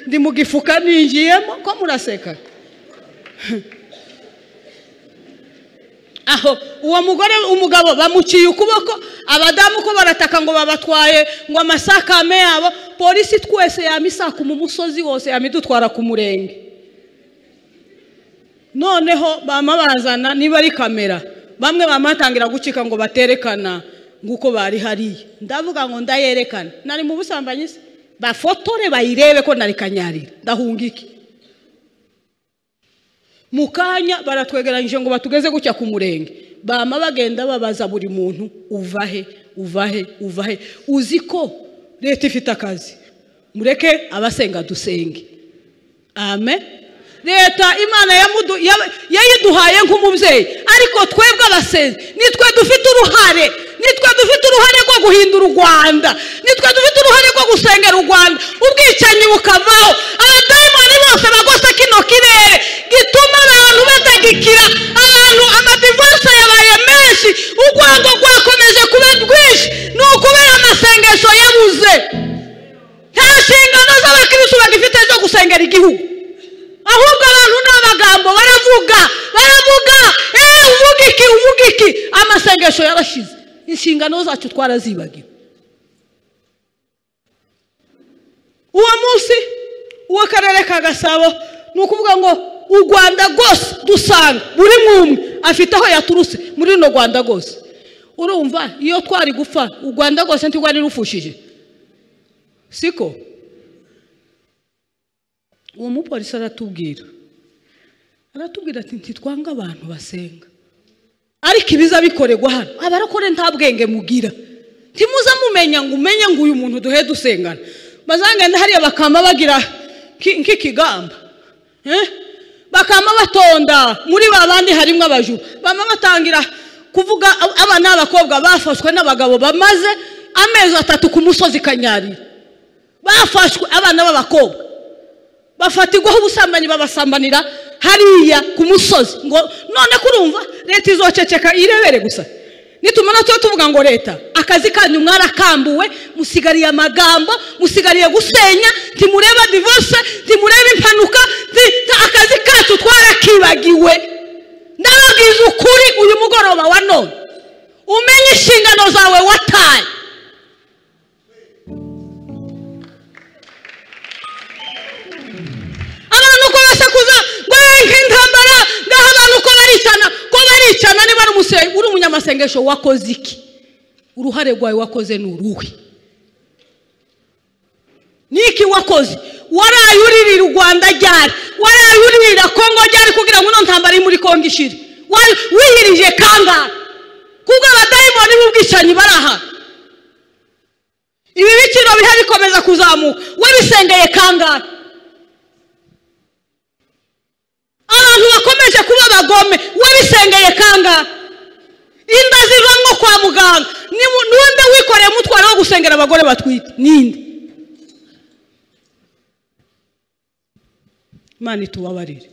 ndi mu gifuka ninjiyemo. Ko muraseka? Aho uwo mugore umugabo bamuciye ukuboko, abadamu ko barataka ngo babatwaye ngo amasakame yabo. Polisi twese yamisaka mu musozi wose yamidutwara ku murenge. Noneho bamabazana niba ari kamera, bamwe bamatangira gucika ngo baterekana nguko bari hariya. Ndavuga ngo ndayerekana nari mu busambanyi, bafotore bayirebe ko nari Kanyarira ndahungiki. Mukanya baratwegeranyije ngo batugeze gucya ku murenge. Bama bagenda babaza buri muntu uvahe. Uziko leta ifite akazi, mureke abasenga dusenge. Amen. Leta Imana yayiduhaye nk'umubyeyi, ariko twebwe abasenzi nitwe dufite uruhare, rwo guhindura u Rwanda, nitwe dufite uruhare rwo gusengera u Rwanda. Ubwicanyi bukavaho, abadayimoni bose bagose kino kirere gituma abantu batagikira, abantu amadivorce yabaye menshi, urwango rwakomeje kuba rwinshi. Ni ukubera amasengesho yabuze. Nta nshingano z'abakristo bagifite zo gusengera igihugu, ahubwo abantu n'amagambo baravuga. Uvuga iki amasengesho yarashize, inshingano zacu twarazibagiwe. Uwo munsi uwo karere ka Gasabo ni ukuvuga ngo u Rwanda rwose dusanga buri mwumwe afite aho yaturutse muri no Rwanda rwose. Urumva iyo twari gupfa u Rwanda rwose ntigwari rufushije, siko? Uwo mupolisi aratubwira ati ntitwanga abantu basenga, ariko ibiza bikorerwa hano abarakore nta bwenge mugira. Timuza mumenya ngo uyu muntu duhe dusengana. Bazangenda hariya bakama bagira nk'ikigamba, bakama batonda muri babandi harimo abajura. Bama batangira kuvuga abana n'abakobwa bafashwe n'abagabo bamaze amezi 3 ku musozi Kanyarira. Bafashwe abana b'abakobwa bafatirwaho ubusambanyi, babasambanira hariya ku musozi. Ngo none kurumva leta izoceceka irebere gusa? Nitumana tuvuga ngo leta akazi kanyu mwarakambuwe, musigariye amagambo, musigariye gusenya, timureba divorce, timureba impanuka, akazi kacu twarakibagiwe. Ndababwiza ukuri uyu mugoroba wa none, umenye inshingano zawe wataye. Abantu ko basakuza ngo intambara, ngaho abantu ko baricana niba ari umusenyi uri umunyamasengesho wakoze iki? Uruhare rwawe wakoze n'uruhe? Niki wakoze? Waraye uririra u Rwanda ryari? warayurira Kongo ryari kugira ngo ntambara muri Kongo ishire wihirije kangahe kubwo abadayimoni b'ubwicanyi baraha ibi biciro bihari bikomeza kuzamuka wabisengeye kangahe abantu bakomeje kuba bagome wabisengeye kangahe inda zivamwo kwa muganga n'undi wikoreye umutwaro wo gusengera abagore batwite ninde Imana itubabarire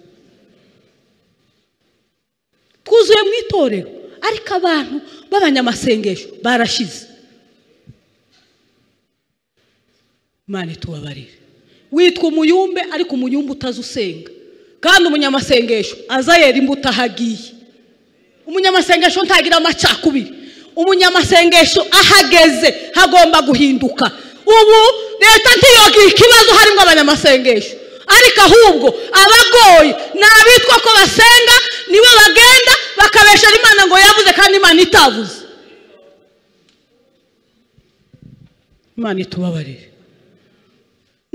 twuzuye mu itorero ariko abantu b'abanyamasengesho barashize Imana itubabarire witwa umuyumbe ariko umuyumbe utazusenga kandi umunyamasengesho azayera imbuto ahagiye umunyamasengesho ntagira amacakubiri umunyamasengesho ahageze hagomba guhinduka ubu leta ntiyogira ikibazo harimo abanyamasengesho ariko ahubwo abagoye n'abitwa ko basenga nibo bagenda bakabeshera Imana ngo yavuze kandi Imana itavuze Imana itubabarire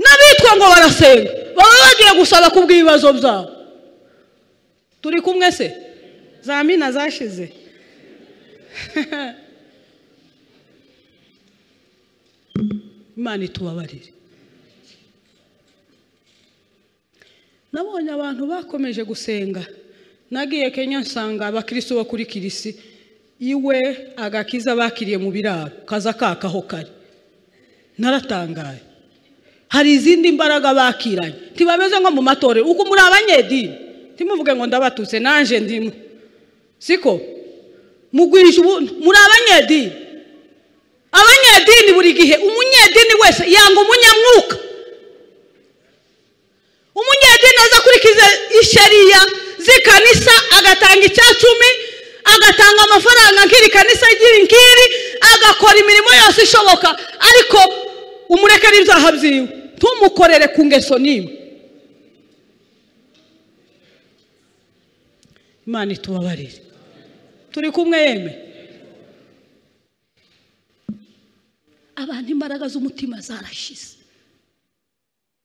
n'abitwa ngo barasenga baba bagiye gusaba kubw'ibibazo byabo turi kumwe se za mina zashize Imana itubabarire nabonye abantu bakomeje gusenga nagiye Kenya nsanga abakristo bo kuri kirisi iwe agakiza bakiriye mu biraro kaza kakaho kari naratangaye hari izindi mbaraga bakiranye ntibameze nko mu matorero uko muri abanyedini timuvuge ngo ndabatutse nanje ndimo siko mugwisha muri abanyedini buri gihe umunyedini wese yanga umunyamwuka umunyedini aza kurikiza ishariya zikanisa agatanga icyacumi agatanga amafaranga nk'iri kanisa nk'iri agakora imirimo yose ishoboka ariko umurekera ibyaha byiwe ntumukorere ku ngeso n'imwe Imana itubabarire turi kumwe yeme abantu imbaraga z'umutima zarashize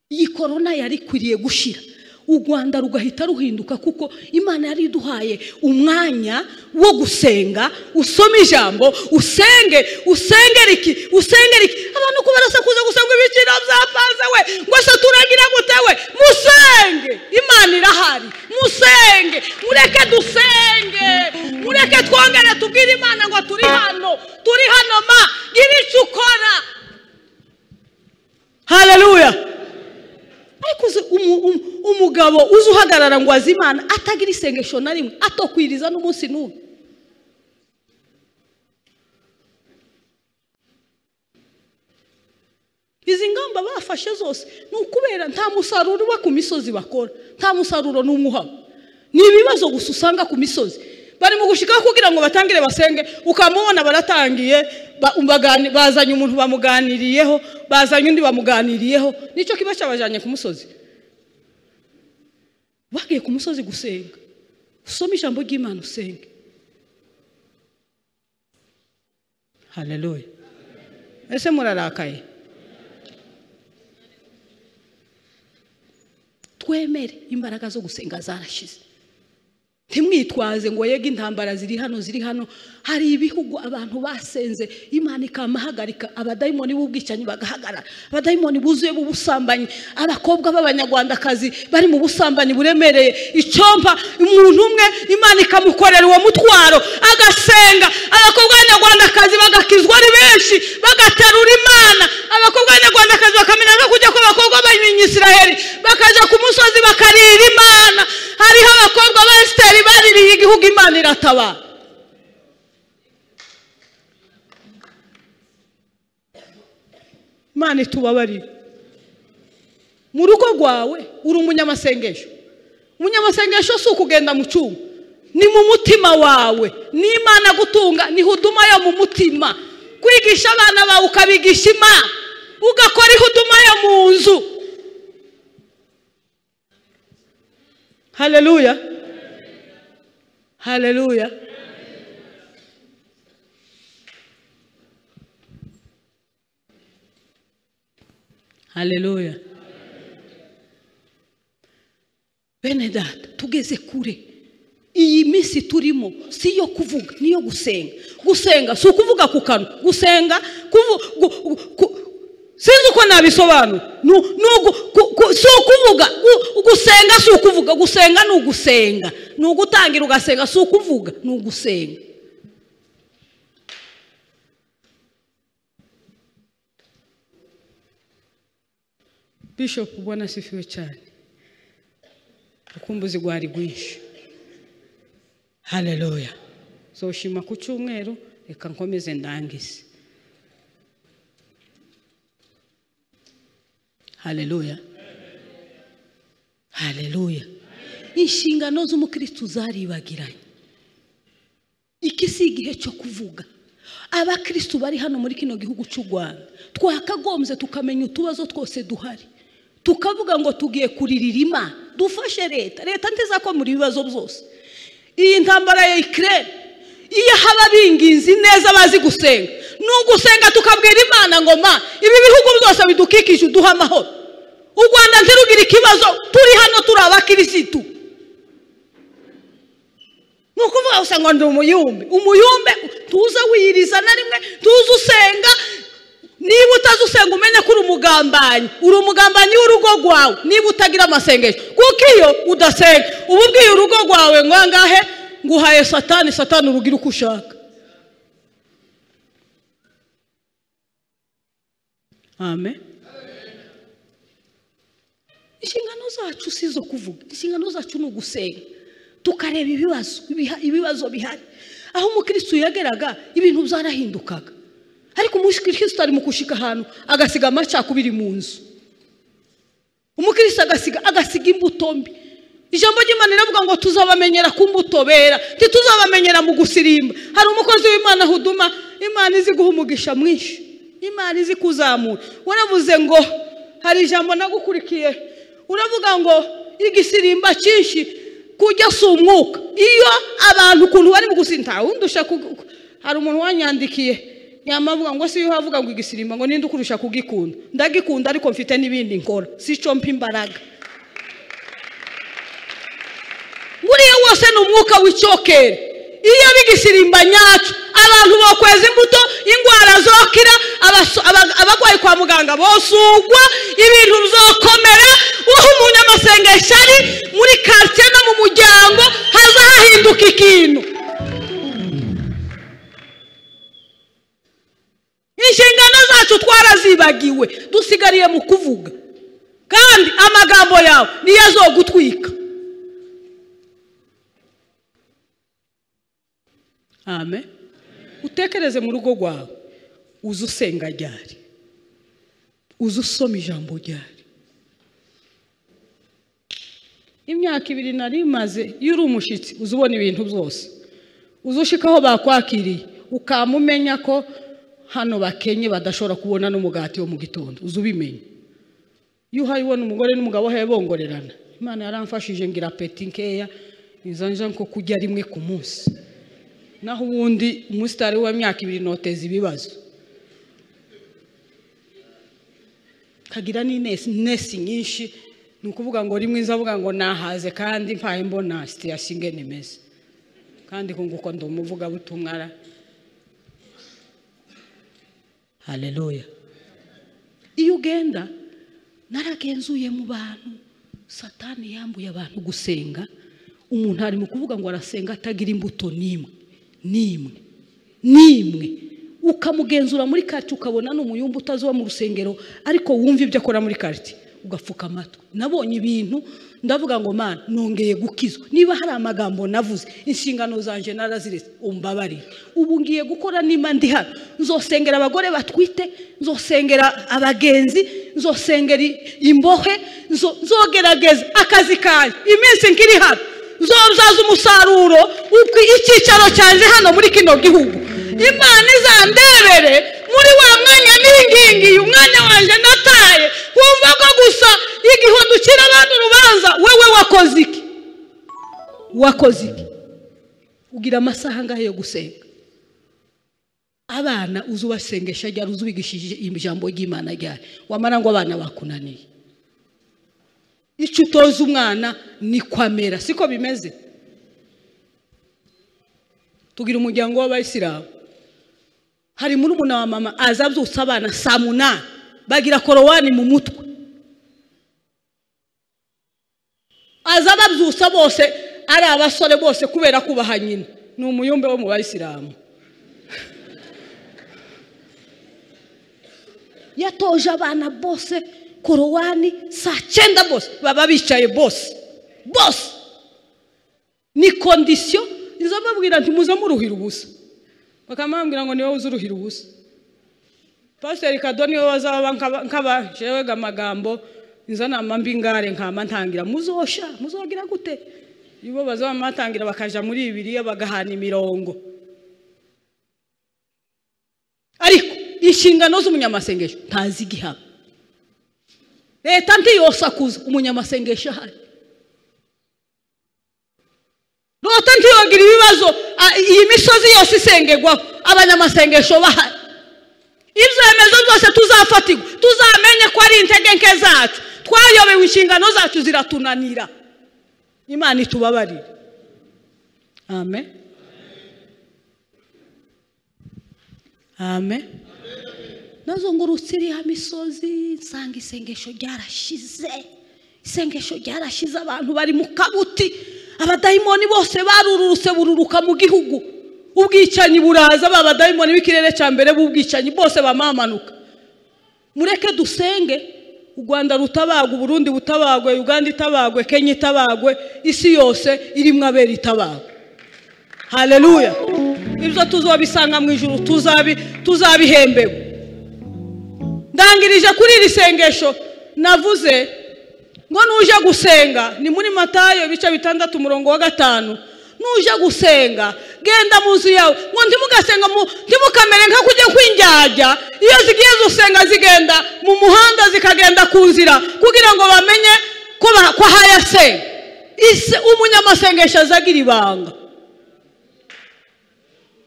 iyi korona yari kwiriye gushira u Rwanda rugahita ruhinduka kuko Imana yari iduhaye umwanya wo gusenga usoma ijambo usengera iki abantu ko barasakuza gusenga ibiciro byapanze we ngo se turagira gute we musenge Imana irahari musenge mureke dusenge mureke twongere tubwire Imana ngo turi hano ma gira icyo ukora haleluya ariko umugabo uzi uhagarara ngo azimana atagira isengesho na rimwe atokwiriza n'umunsi n'umwe izi ngamba bafashe zose n'ukubera nta musaruro uba ku misozi bakora nta musaruro n'umwuhabo ni ibibazo gusa usanga ku misozi bari mu gushika kugira ngo batangire basenge ukamubona baratangiye bazanye umuntu bamuganiriyeho bazanye undi bamuganiriyeho nico kiba cyabajanye ku musozi bagiye ku musozi gusenga usoma ijambo ry'Imana usenge haleluya ese murarakaye twemere imbaraga zo gusenga zarashize ntimwitwaze ngo yega intambara ziri hano hari ibihugu abantu basenze Imana ikamahagarika abadayimoni b'ubwicanyi bagahagarara abadayimoni buzuye b'ubusambanyi abakobwa b'abanyarwandakazi bari mu busambanyi buremereye icompa umuntu umwe Imana ikamukorera uwo mutwaro agasenga abakobwa b'abanyarwandakazi bagakizwa ari benshi bagaterura Imana abakobwa b'abanyarwandakazi bakamenya no kujya ku bakobwa b'Isiraheli bakaja ku musozi bakarira Imana hariho abakobwa ba Esteri baririye igihugu Imana iratabara Imana itubabarire mu rugo rwawe uri umunyamasengesho si ukugenda mu cyuma ni mu mutima wawe ni Imana gutunga ni huduma yo mu mutima kwigisha abana bawe ukabigisha Imana ugakora ihuduma yo mu nzu haleluya haleluya haleluya bene data tugeze kure. Iyi minsi turimo si yo kuvuga niyo gusenga. Gusenga si ukuvuga ku kanwa. Gusenga sinzi uko nabisobanura. Si ukuvuga. Gusenga si ukuvuga. Gusenga ni ugusenga. Ni ugutangira ugasenga. Si ukuvuga ni ugusenga. Bishop Bwana sifiwe cyane. Ukumbuzi gwari gwinshi. Haleluya. So shima ku cyumweru reka nkomeze ndangize. Haleluya. Haleluya. Inshingano z'umukristo zaribagiranye. Iki si igihe cyo kuvuga. Abakristo bari hano muri kino gihugu cy'u Rwanda twakagombye tukamenya utubazo twose duhari. Tukavuga ngo tugiye kuririra Imana. Dufashe leta. Leta nteza ko muri bibazo byose. Iyi ntambara ya Ukraine iyo haba binginzi neza bazi gusenga. Nugusenga tukabwira Imana ngo ma ibi bihugu byose bidukikije uduha amahoro. U Rwanda ntirugira ikibazo turi hano turi abakirisitu. Nukuvuga usanga ndi umuyumbe tuza wiyiriza na rimwe tuza usenga. Niba utazusenga umenye ko uri umugambanyi w'urugo rwawe niba utagira amasengesho. Kuko iyo udasenga ububwiye urugo rwawe ngwangahe nguhaye satani urugira uko ushaka. Amen. Inshingano zacu sizo kuvuga. Inshingano zacu ni ugusenga. Tukareba ibibazo bihari. Aho umukristo yageraga ibintu byarahindukaga. Ariko umukristo ari mu kushika ahantu agasiga amacakubiri mu nzu. Umukristo agasiga imbuto mbi. Ijambo ry'Imana riravuga ngo tuzabamenyera ku mbuto bera, tuzabamenyera mu gusirimba. Hari umukozi w'Imana huduma, Imana izi guha umugisha mwinshi. Imana izi kuzamura. Waravuze ngo hari ijambo nagukurikiye. Uravuga ngo igisirimba cyinshi kujya si umwuka. Iyo abantu kuntu bari mu gusinta undusha hari umuntu wanyandikiye yamavuga ngo si yo havuga ngo igisirimba ngo ninde ukurusha kugikunda. Ndagikunda ariko mfite n'ibindi nkora. Sico mpa imbaraga. Muriye wose ni umwuka w'icyokere. Iyo bigisirimba nyacu abantu bakweza imbuto ingwara zokira abagwayi kwa muganga bosugwa ibintu bizokomera. Uho umunyamasengesho ari muri quartier no mu muryango haza hahinduka ikintu. Inshingano zacu twarazibagiwe dusigariye mu kuvuga. Kandi amagambo yawe niyo azogutwika. Amen. Utekereze mu rugo rwawe uzusenga ryari. Uzusoma ijambo ryari. Imyaka 2 nari maze iyo uri umushitsi uzubona ibintu byose. Uzushikaho bakwakiriye ukamumenya ko hano bakenye badashobora kubona n'umugati wo mu gitondo. Uzubimenya. Iyo hayibona umugore n'umugabo hebongorerana. Imana yaramfashije ngira peti nkeya izanja nko kujya rimwe ku munsi. Naho ubundi umusitari wa myaka 2 noteza ibibazo. Kagira ni nesi nyinshi nukuvuga ngo rimwe izavuga ngo nahaze kandi mpaye mbona site yashinge nemeze. Kandi kunguko ndumuvuga butumwara. Haleluya. Iyo ugenda naragenzuye mu bantu Satani yambuye abantu gusenga. Umuntu ari mu kuvuga ngo arasenga atagira imbuto nimwe ukamugenzura muri kati ukabona n'umuyumbu utazuba mu rusengero ariko wumva ibyo akora muri kati ugafuka amatwi. Nabonye ibintu ndavuga ngo Mana nongeye gukizwa. Niba hari amagambo navuze inshingano zanje naraziretse umbabarire. Ubu ngiye gukora nima ndi hano. Nzosengera abagore batwite, nzosengera abagenzi, nzosengera imbohe, nzogerageza akazi kaje. Iminsi nkiri hano nzozaza umusaruro uko icyicaro cyanje hano muri kino gihugu. Imana izandebere muri wa mwanya n'ingingi umwana wanje nataye wumva ko gusa igiho dukira abantu urubanza. Wewe wakoze iki? Ugira amasaha ngahe yo gusenga? Abana uzubasengesha ryari uzubigishije ijambo ry'Imana ryari? Wamara ngo abana bakunaniye. icyo utoza umwana ni kwamera, siko bimeze. Tugira umuryango w'abayisilamu, hari muri umuna wa mama azabyutsa abana saa 8 bagira korowani mu mutwe, azababyutsa bose ari abasore bose kubera kubaha nyina. Ni umuyumbe wo mu bayisilamu. Yatoje abana bose korowani saa 9 bose baba bicaye bose ni condition izo babwira nti muza muruhira ubusa, bakamambwira ngo niwe uzuruhira ubusa. Pastor Kadoni we wazaba nkaba jewe gamagambo inzana mambingare nkama ntangira muzosha muzogira gute, ibo bazaba matangira bakaja muri Bibiliya bagahana imirongo. Ariko inshingano z'umunyamasengesho ntazi gihaba. Leta ntiyosakuza umunyamasengesho ahari. Leta ntiyogira ibibazo iyi misozi yose isengerwa abanyamasengesho bahari. Ibyemezo byose tuzafatirwa tuzamenye ko ari intege nke zacu, twayobewe inshingano zacu ziratunanira. Imana itubabarire. Amen. Amen. Nazungurutse iriya misozi nsanga isengesho ryarashize. Isengesho ryarashize, abantu bari mu kabuti, abadayimoni bose barururutse bururuka mu gihugu. Ubwicanyi buraza, abadayimoni b'ikirere cya mbere b'ubwicanyi bose bamamanuka. Mureke dusenge. U Rwanda rutabagwe, Burundi butabagwe, Uganda itabagwe, Kenya itabagwe, isi yose irimo abera itabagwe. Haleluya. Ibyo tuzobisanga mu ijuru, tuzabihembewe. Ndangirije kuri iri sengesho navuze ngo nuje gusenga, ni muri Matayo ibice 6:5. Nuje gusenga genda mu nzu yawe, ngo ntimugasenga ntimukamere nka kujya kwinjyajya. Iyo zigiye gusenga zigenda mu muhanda zikagenda ku nzira kugira ngo bamenye ko hayasenga. Ise umunyamasengesho azagira ibanga.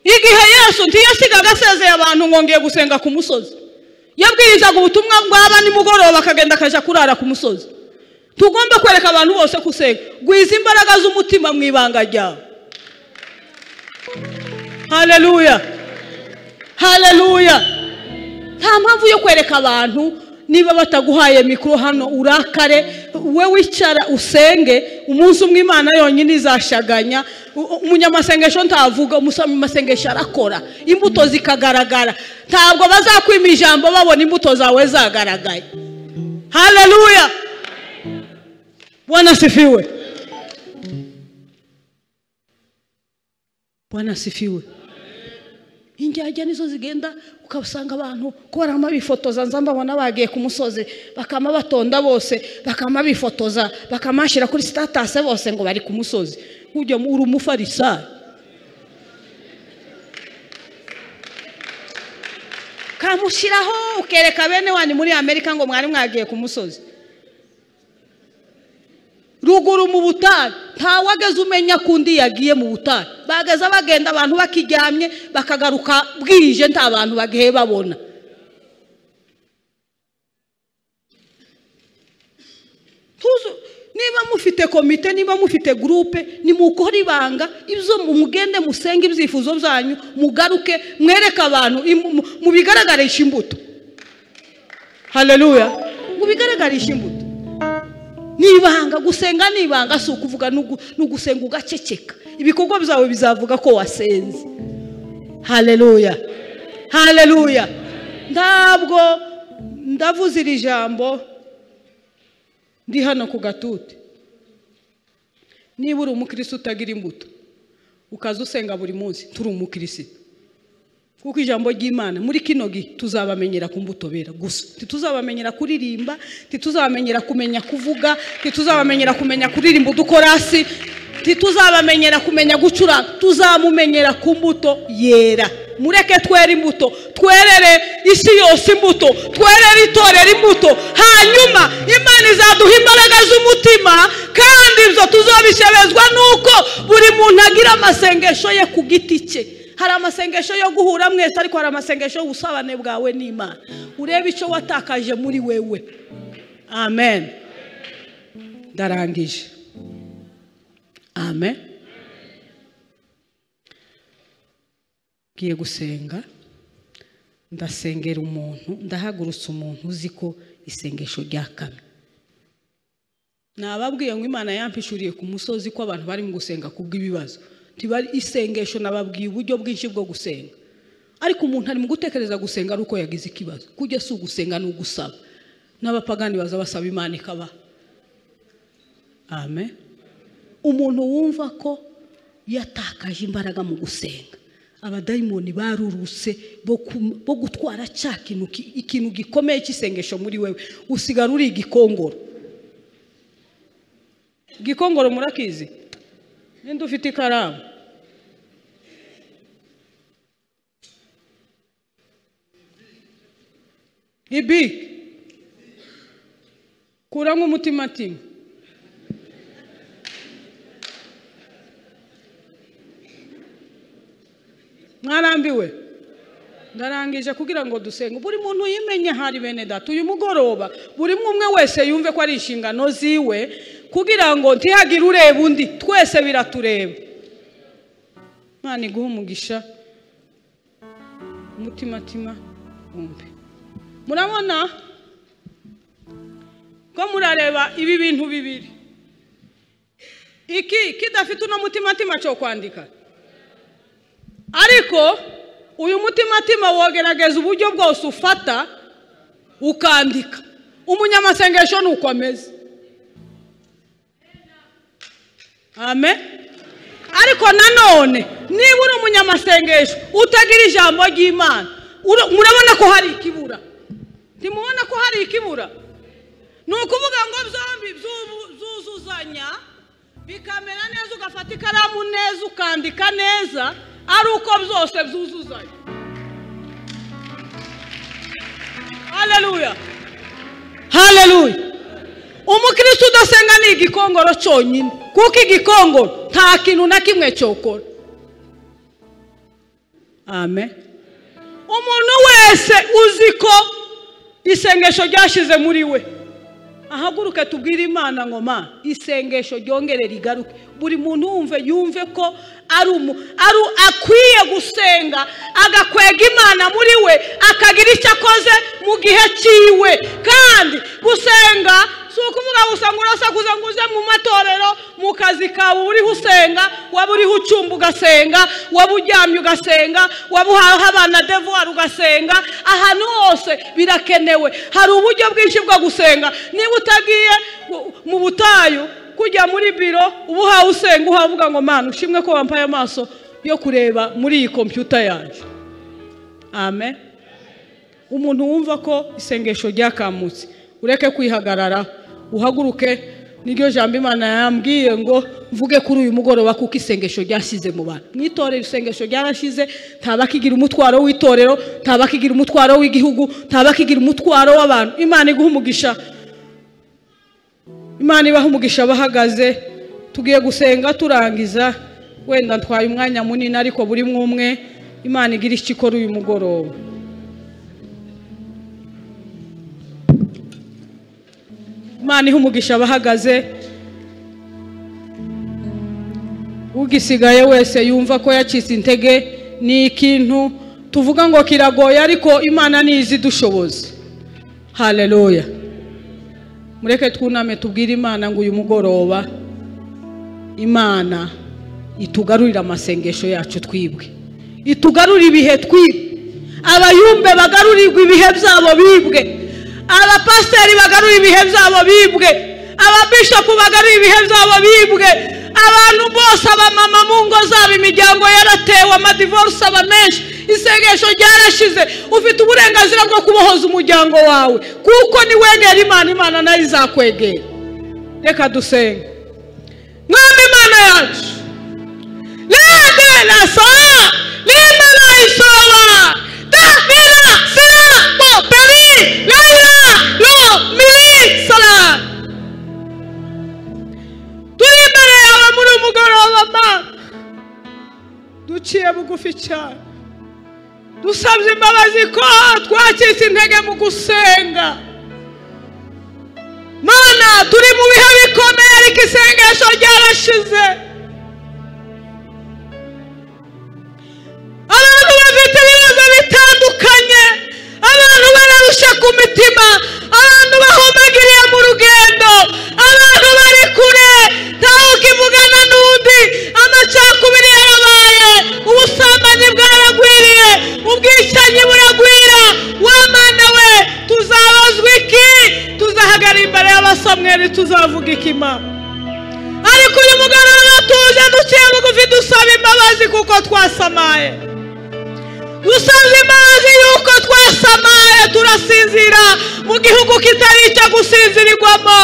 Igihe Yesu ntiyasigaga asezeye abantu ngo ngiye gusenga ku musozi, yabwirizaga ubutumwa bw'aba nimugoroba bakagenda akaja kurara ku musozi. Tugomba kwereka abantu bose kusenga, gwiza imbaraga z'umutima mu ibanga ryawe. Haleluya. Haleluya. Nta mpamvu yo kwereka abantu niba bataguhaye mikro hano urakare, we wicara usenge. Umunsi umwe Imana yonyine izashaganya. Umunyamasengesho ntavuga, umunyamasengesho arakora, imbuto zikagaragara. Ntabwo bazakwima ijambo babona imbuto zawe zagaragaye. Haleluya. Bwana sifiwe. Bwana sifiwe. Injyajya nizo zigenda ukabusanga abantu ko barama bifotoza, nzamba bona bagiye ku musozi bakama batonda bose, bakama bifotoza, bakamashira kuri status bose ngo bari ku musozi. Ujya uri umufarisayo. Kamushiraho ukereka bene wanyu muri Amerika ngo mwari mwagiye ku musozi. Ruguru mu butayu ntawageze umenya kundi yagiye mu butayu. Bagaza bagenda abantu bakiryamye bakagaruka bwije, nta bantu bagiye babona. Niba mufite komite, niba mufite groupe, ni mukora ibanga ibyo mugende musenge ibyifuzo byanyu, mugaruke mwereka abantu mu bigaragarisha imbuto. Haleluya. Mu bigaragarisha imbuto. Nibanga gusenga, nibanga si ukuvuga nugusenga ugaceceka. Ibikorwa byawe bizavuga ko wasenze. Haleluya. Haleluya. Ndabwo ndavuze iri jambo ndi hano ku gatuti. Niba uri umukristo utagira imbuto ukaza usenga buri munsi, turi umukristo. Kuko ijambo ry'Imana muri kino gihe tuzabamenyera ku mbuto bera gusa. Tituzabamenyera kuririmba, tituzabamenyera kumenya kuvuga, tituzabamenyera kumenya kuririmba udukorasi, tituzabamenyera kumenya gucura, tuzamumenyera ku mbuto yera. Mureke twere imbuto, twerere isi yose imbuto, twerere itorero imbuto, hanyuma Imana izaduha imbaraga z'umutima, kandi ibyo tuzobishebezwa nuko buri muntu agira amasengesho ye ku giti cye. Hari amasengesho yo guhura mwese, ariko hari amasengesho y'ubusabane bwawe n'Imana. Urebe icyo watakaje muri wewe. Amen. darangije. Amen. Giye gusenga, ndasengera umuntu, ndahagurutsa umuntu uzi ko isengesho ryakamye. Nababwiye ngo Imana yampishuriye ku musozi ko abantu bari mu gusenga kubw'ibibazo. Tibari isengesho nababwiye uburyo bwinshi bwo gusenga. Ariko umuntu ari mu gutekereza gusenga ari uko yagize ikibazo. Kujya si ugusenga ni ugusaba. N'abapagani baza basaba Imana ikaba. Amen. Umuntu wumva ko yatakaje imbaraga mu gusenga. Abadayimoni baruruse bo gutwara cya ikintu gikomeye cy'isengesho muri wewe, usigara uri igikongoro. Igikongoro murakizi? Ninde ufite ikaramu? Ibi kuramo umutima. Mwarambiwe? Ndarangije kugira ngo dusenge. Buri muntu yimenye hari bene data uyu mugoroba, buri umwe wese yumve ko ari inshingano ziwe kugira ngo ntihagire ureba undi, twese biratureba. Imana iguhe umugisha. Umutima umve. Murabona ko murareba ibi bintu bibiri. Iki kidafite uno mutima cyo kwandika. Ariko uyu mutima wogerageza uburyo bwose ufata ukandika. Umunyamasengesho nuko ameze. Amen. Ariko nanone niba uri umunyamasengesho utagira ijambo ry'Imana, murabona ko hari ikibura. Ntimubona ko hari ikibura? Nukuvuga ngo byombi zuzuzanya bikamera neza, ugafata ikaramu neza ukandika neza, ari uko byose byuzuzanya. Haleluya. Haleluya. Umukristo udasenga ni igikongoro cyonyine, kuko igikongoro nta kintu na kimwe cyokora. Amen. Umuntu wese uziko isengesho ryashize muri we, ahaguruke tubwire Imana ngo ma isengesho ryongere rigaruke. Buri muntu yumve ko ari akwiye gusenga, agakwega Imana muri we, akagira icyo akoze mu gihe cyiwe. Kandi gusenga si ukuvuga gusa ngo urasakuza ngo uze mu matorero mu kazi kawe uri usenga, waba uri ucumba ugasenga, waba uryamye ugasenga, waba uhaha abana devoir ugasenga. Ahantu hose birakenewe. Hari uburyo bwinshi bwo gusenga. Niba utagiye mu butayu kujya muri biro, ubuha usenga uhavuga ngo Mana ushimwe ko wampaye amaso yo kureba muri iyi computer yanjye. Amen. Umuntu wumva ko isengesho ryakamutse, ureke kwihagarara, uhaguruke. Niryo jambo Imana yambwiye ngo mvuge kuri uyu mugoroba kuko isengesho ryashize mu bantu. Mwitorero isengesho ryarashize, tabakigira umutwaro w'itorero, tabakigira umutwaro w'igihugu, tabakigira umutwaro w'abantu. Imana iguha umugisha. Imana ibaha umugisha. Bahagaze tugiye gusenga turangiza, wenda ntwaye umwanya munini ariko buri umwe Imana igira icyo ikora uyu mugoroba. Imana iha umugisha. Bahagaze, ugisigaye wese yumva ko yacitse intege ni ikintu tuvuga ngo kiragoye, ariko Imana nizi dushoboza. Haleluya. Mureke twuname tubwire Imana ngo uyu mugoroba Imana itugarurira amasengesho yacu twibwe, itugarurira ibihe twibwe. Abayumbe bagarurirwa ibihe byabo bibwe, abapasiteri bagarurira ibihe byabo bibwe, ababishopu bagarurira ibihe byabo bibwe, abantu bose, abamama mu ngo zabo imiryango yaratewe, amadivorce aba menshi. Isengesho ryarashize. Ufite uburenganzira bwo kubohoza umuryango wawe, kuko ni wegera Imana, Imana nayo izakwegera. Reka dusenge. Mwami Imana yacu, lende la saa lima la isola dafila sila poperi laya lo mili sala. Turi imbere yawe muri umugoroba Mana, duciye bugufi cyane, dusabye imbabazi ko twacitse intege mu gusenga. Mana turi mu bihe bikomeye ariko isengesho ryarashize. Abantu bafite ibibazo bitandukanye, abantu bararusha ku mitima, abantu bahomagiriye mu rugendo, abantu bari kure ntawe ukivugana n'undi, amacakubiri yarabaye, ubusambanyi bwaragwiriye, ubwicanyi buragwira. Wa Mana we, tuzabazwa iki? Tuzahagara imbere y'abasamweri tuzavuga iki Mana? Ariko uyu mugoroba tuje duciye bugufi dusaba imbabazi kuko twasamaye. Dusaba imbabazi yuko twasamaye, turasinzira mu gihugu kitari icyo gusinzirirwamo.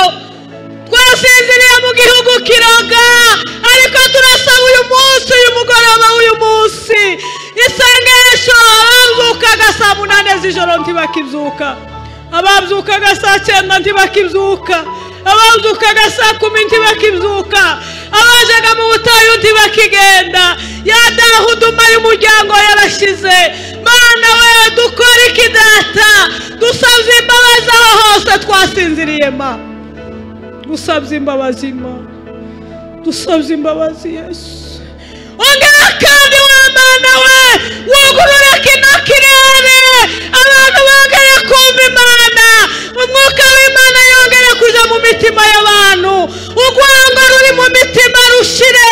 Twasinziriye mu gihugu kiroga, ariko turasaba uyu munsi, uyu mugoroba w'uyu munsi, isengesho. Ababyukaga saa 8 z'ijoro ntibakibyuka, ababyukaga saa 9 ntibakibyuka, ababyukaga saa 10 ntibakibyuka, abajaga mu butayu ntibakigenda. Ya Dahuduma y'umuryango yarashize. Mana we, dukora iki data? Dusabye imbabazi aho hose twasinziriye Ma. Dusabye imbabazi Ma, dusabye imbabazi Yesu. Ongera kandi wa Mana we, wugurura kino kirere, abantu bongere kumva Imana, umwuka w'Imana yongere kuja mu mitima y'abantu, urwango ruri mu mitima rushire,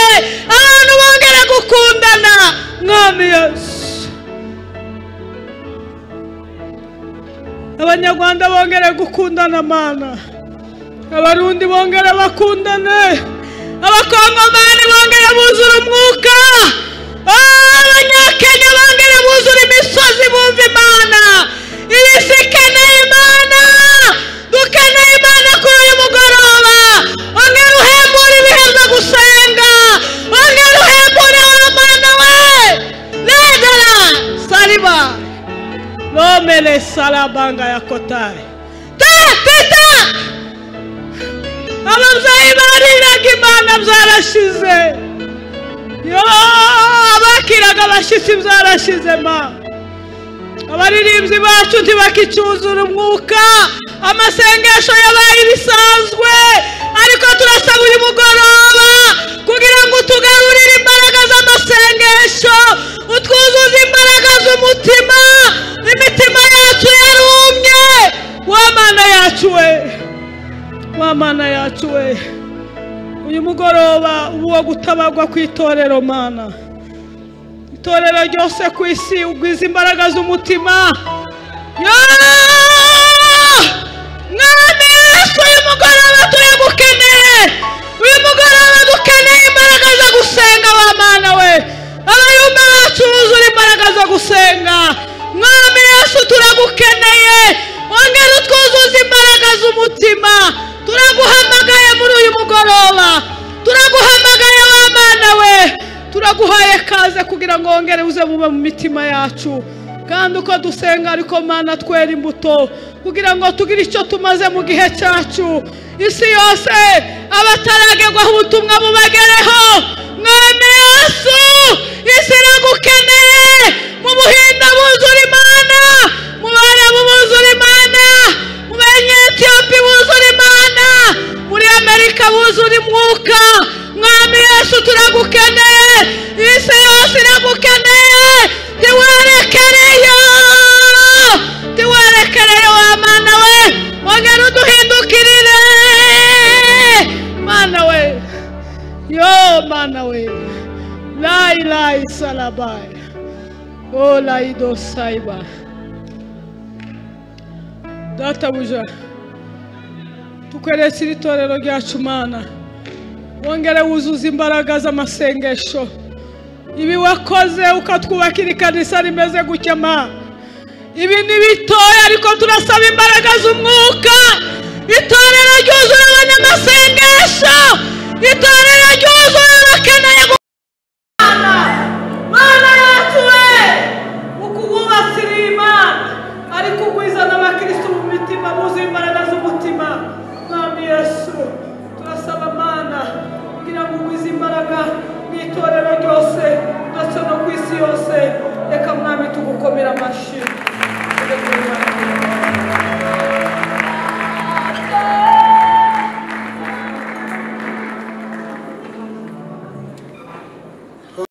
abantu bongere gukundana. Mwami Yesu, Abanyarwanda bongere gukundana Mana, Abarundi bongere bakundane, Abakongomani bongere buzura umwuka, Abanyakenya bongere buzura imisozi bumva Imana. Ibisi ikeneye Imana, dukeneye Imana kuri uyu mugoroba. Ongera uhembure ibihe byo gusenga, ongera uhembure wa Mana we. Legera saliba lomele salabanga ya kotaye teta. Ababyeyi bariraga Imana byarashize, yo abakiraga abashyitsi byarashize Ma. Abaririmbyi bacu ntibakicuzura umwuka, amasengesho yabaye ibisanzwe, ariko turasaba uyu mugoroba kugira ngo tugarurire imbaraga z'amasengesho, utwuzuze imbaraga z'umutima. Imitima yacu yarumye. Wa Mana yacu we, wa Mana yacu we, uyu mugoroba uwo gutabagwa ku itorero Mana, itorero ryose ku isi, ugwiza imbaraga z'umutima. Mwami Yesu, uyu mugoroba turagukeneye, uyu mugoroba dukeneye imbaraga zo gusenga wa Mana we. Abayumba bacu buzura imbaraga zo gusenga. Mwami Yesu, turagukeneye, ongera utwuzuze imbaraga z'umutima. Turaguhamagaye muri uyu mugoroba, turaguhamagaye wa Mana we, turaguhaye kaze kugira ngo wongere uze bube mu mitima yacu. Kandi uko dusenga ariko Mana twera imbuto, kugira ngo tugire icyo tumaze mu gihe cyacu. Isi yose abataragerwaho ubutumwa bubagereho. Mwami Yesu, isi iragukeneye. Mu Buhinda buzura Imana, mu Barabu buzura Imana, mu Banyetiyopi buzura Imana, muri Amerika buzura umwuka. Mwami Yesu, turagukeneye, isi yose iragukeneye. Tiwarekereyo, tiwarekereyo wa Mana we, wongera uduhindukirire Mana we. Yo Mana we, lai lai salabai, o lai do saiba. Databuja, tukweretse iri torero ryacu Mana, wongere wuzuza imbaraga z'amasengesho. Ibi wakoze ukatwubakira ikanisa rimeze gutya Ma, ibi ni bitoya ariko turasaba imbaraga z'umwuka. Itorero ryuzura abanyamasengesho, itorero ryuzura abakeneye Mana yacu we, ukububasira Imana, ariko ugwiza n'abakristo mu mitima buzuye imbaraga z'umutima. Mwami Yesu, turasaba Mana kugira ngo ugwize imbaraga mu itorero ryose ndetse no ku isi yose. Reka Mwami tugukomera amashyi.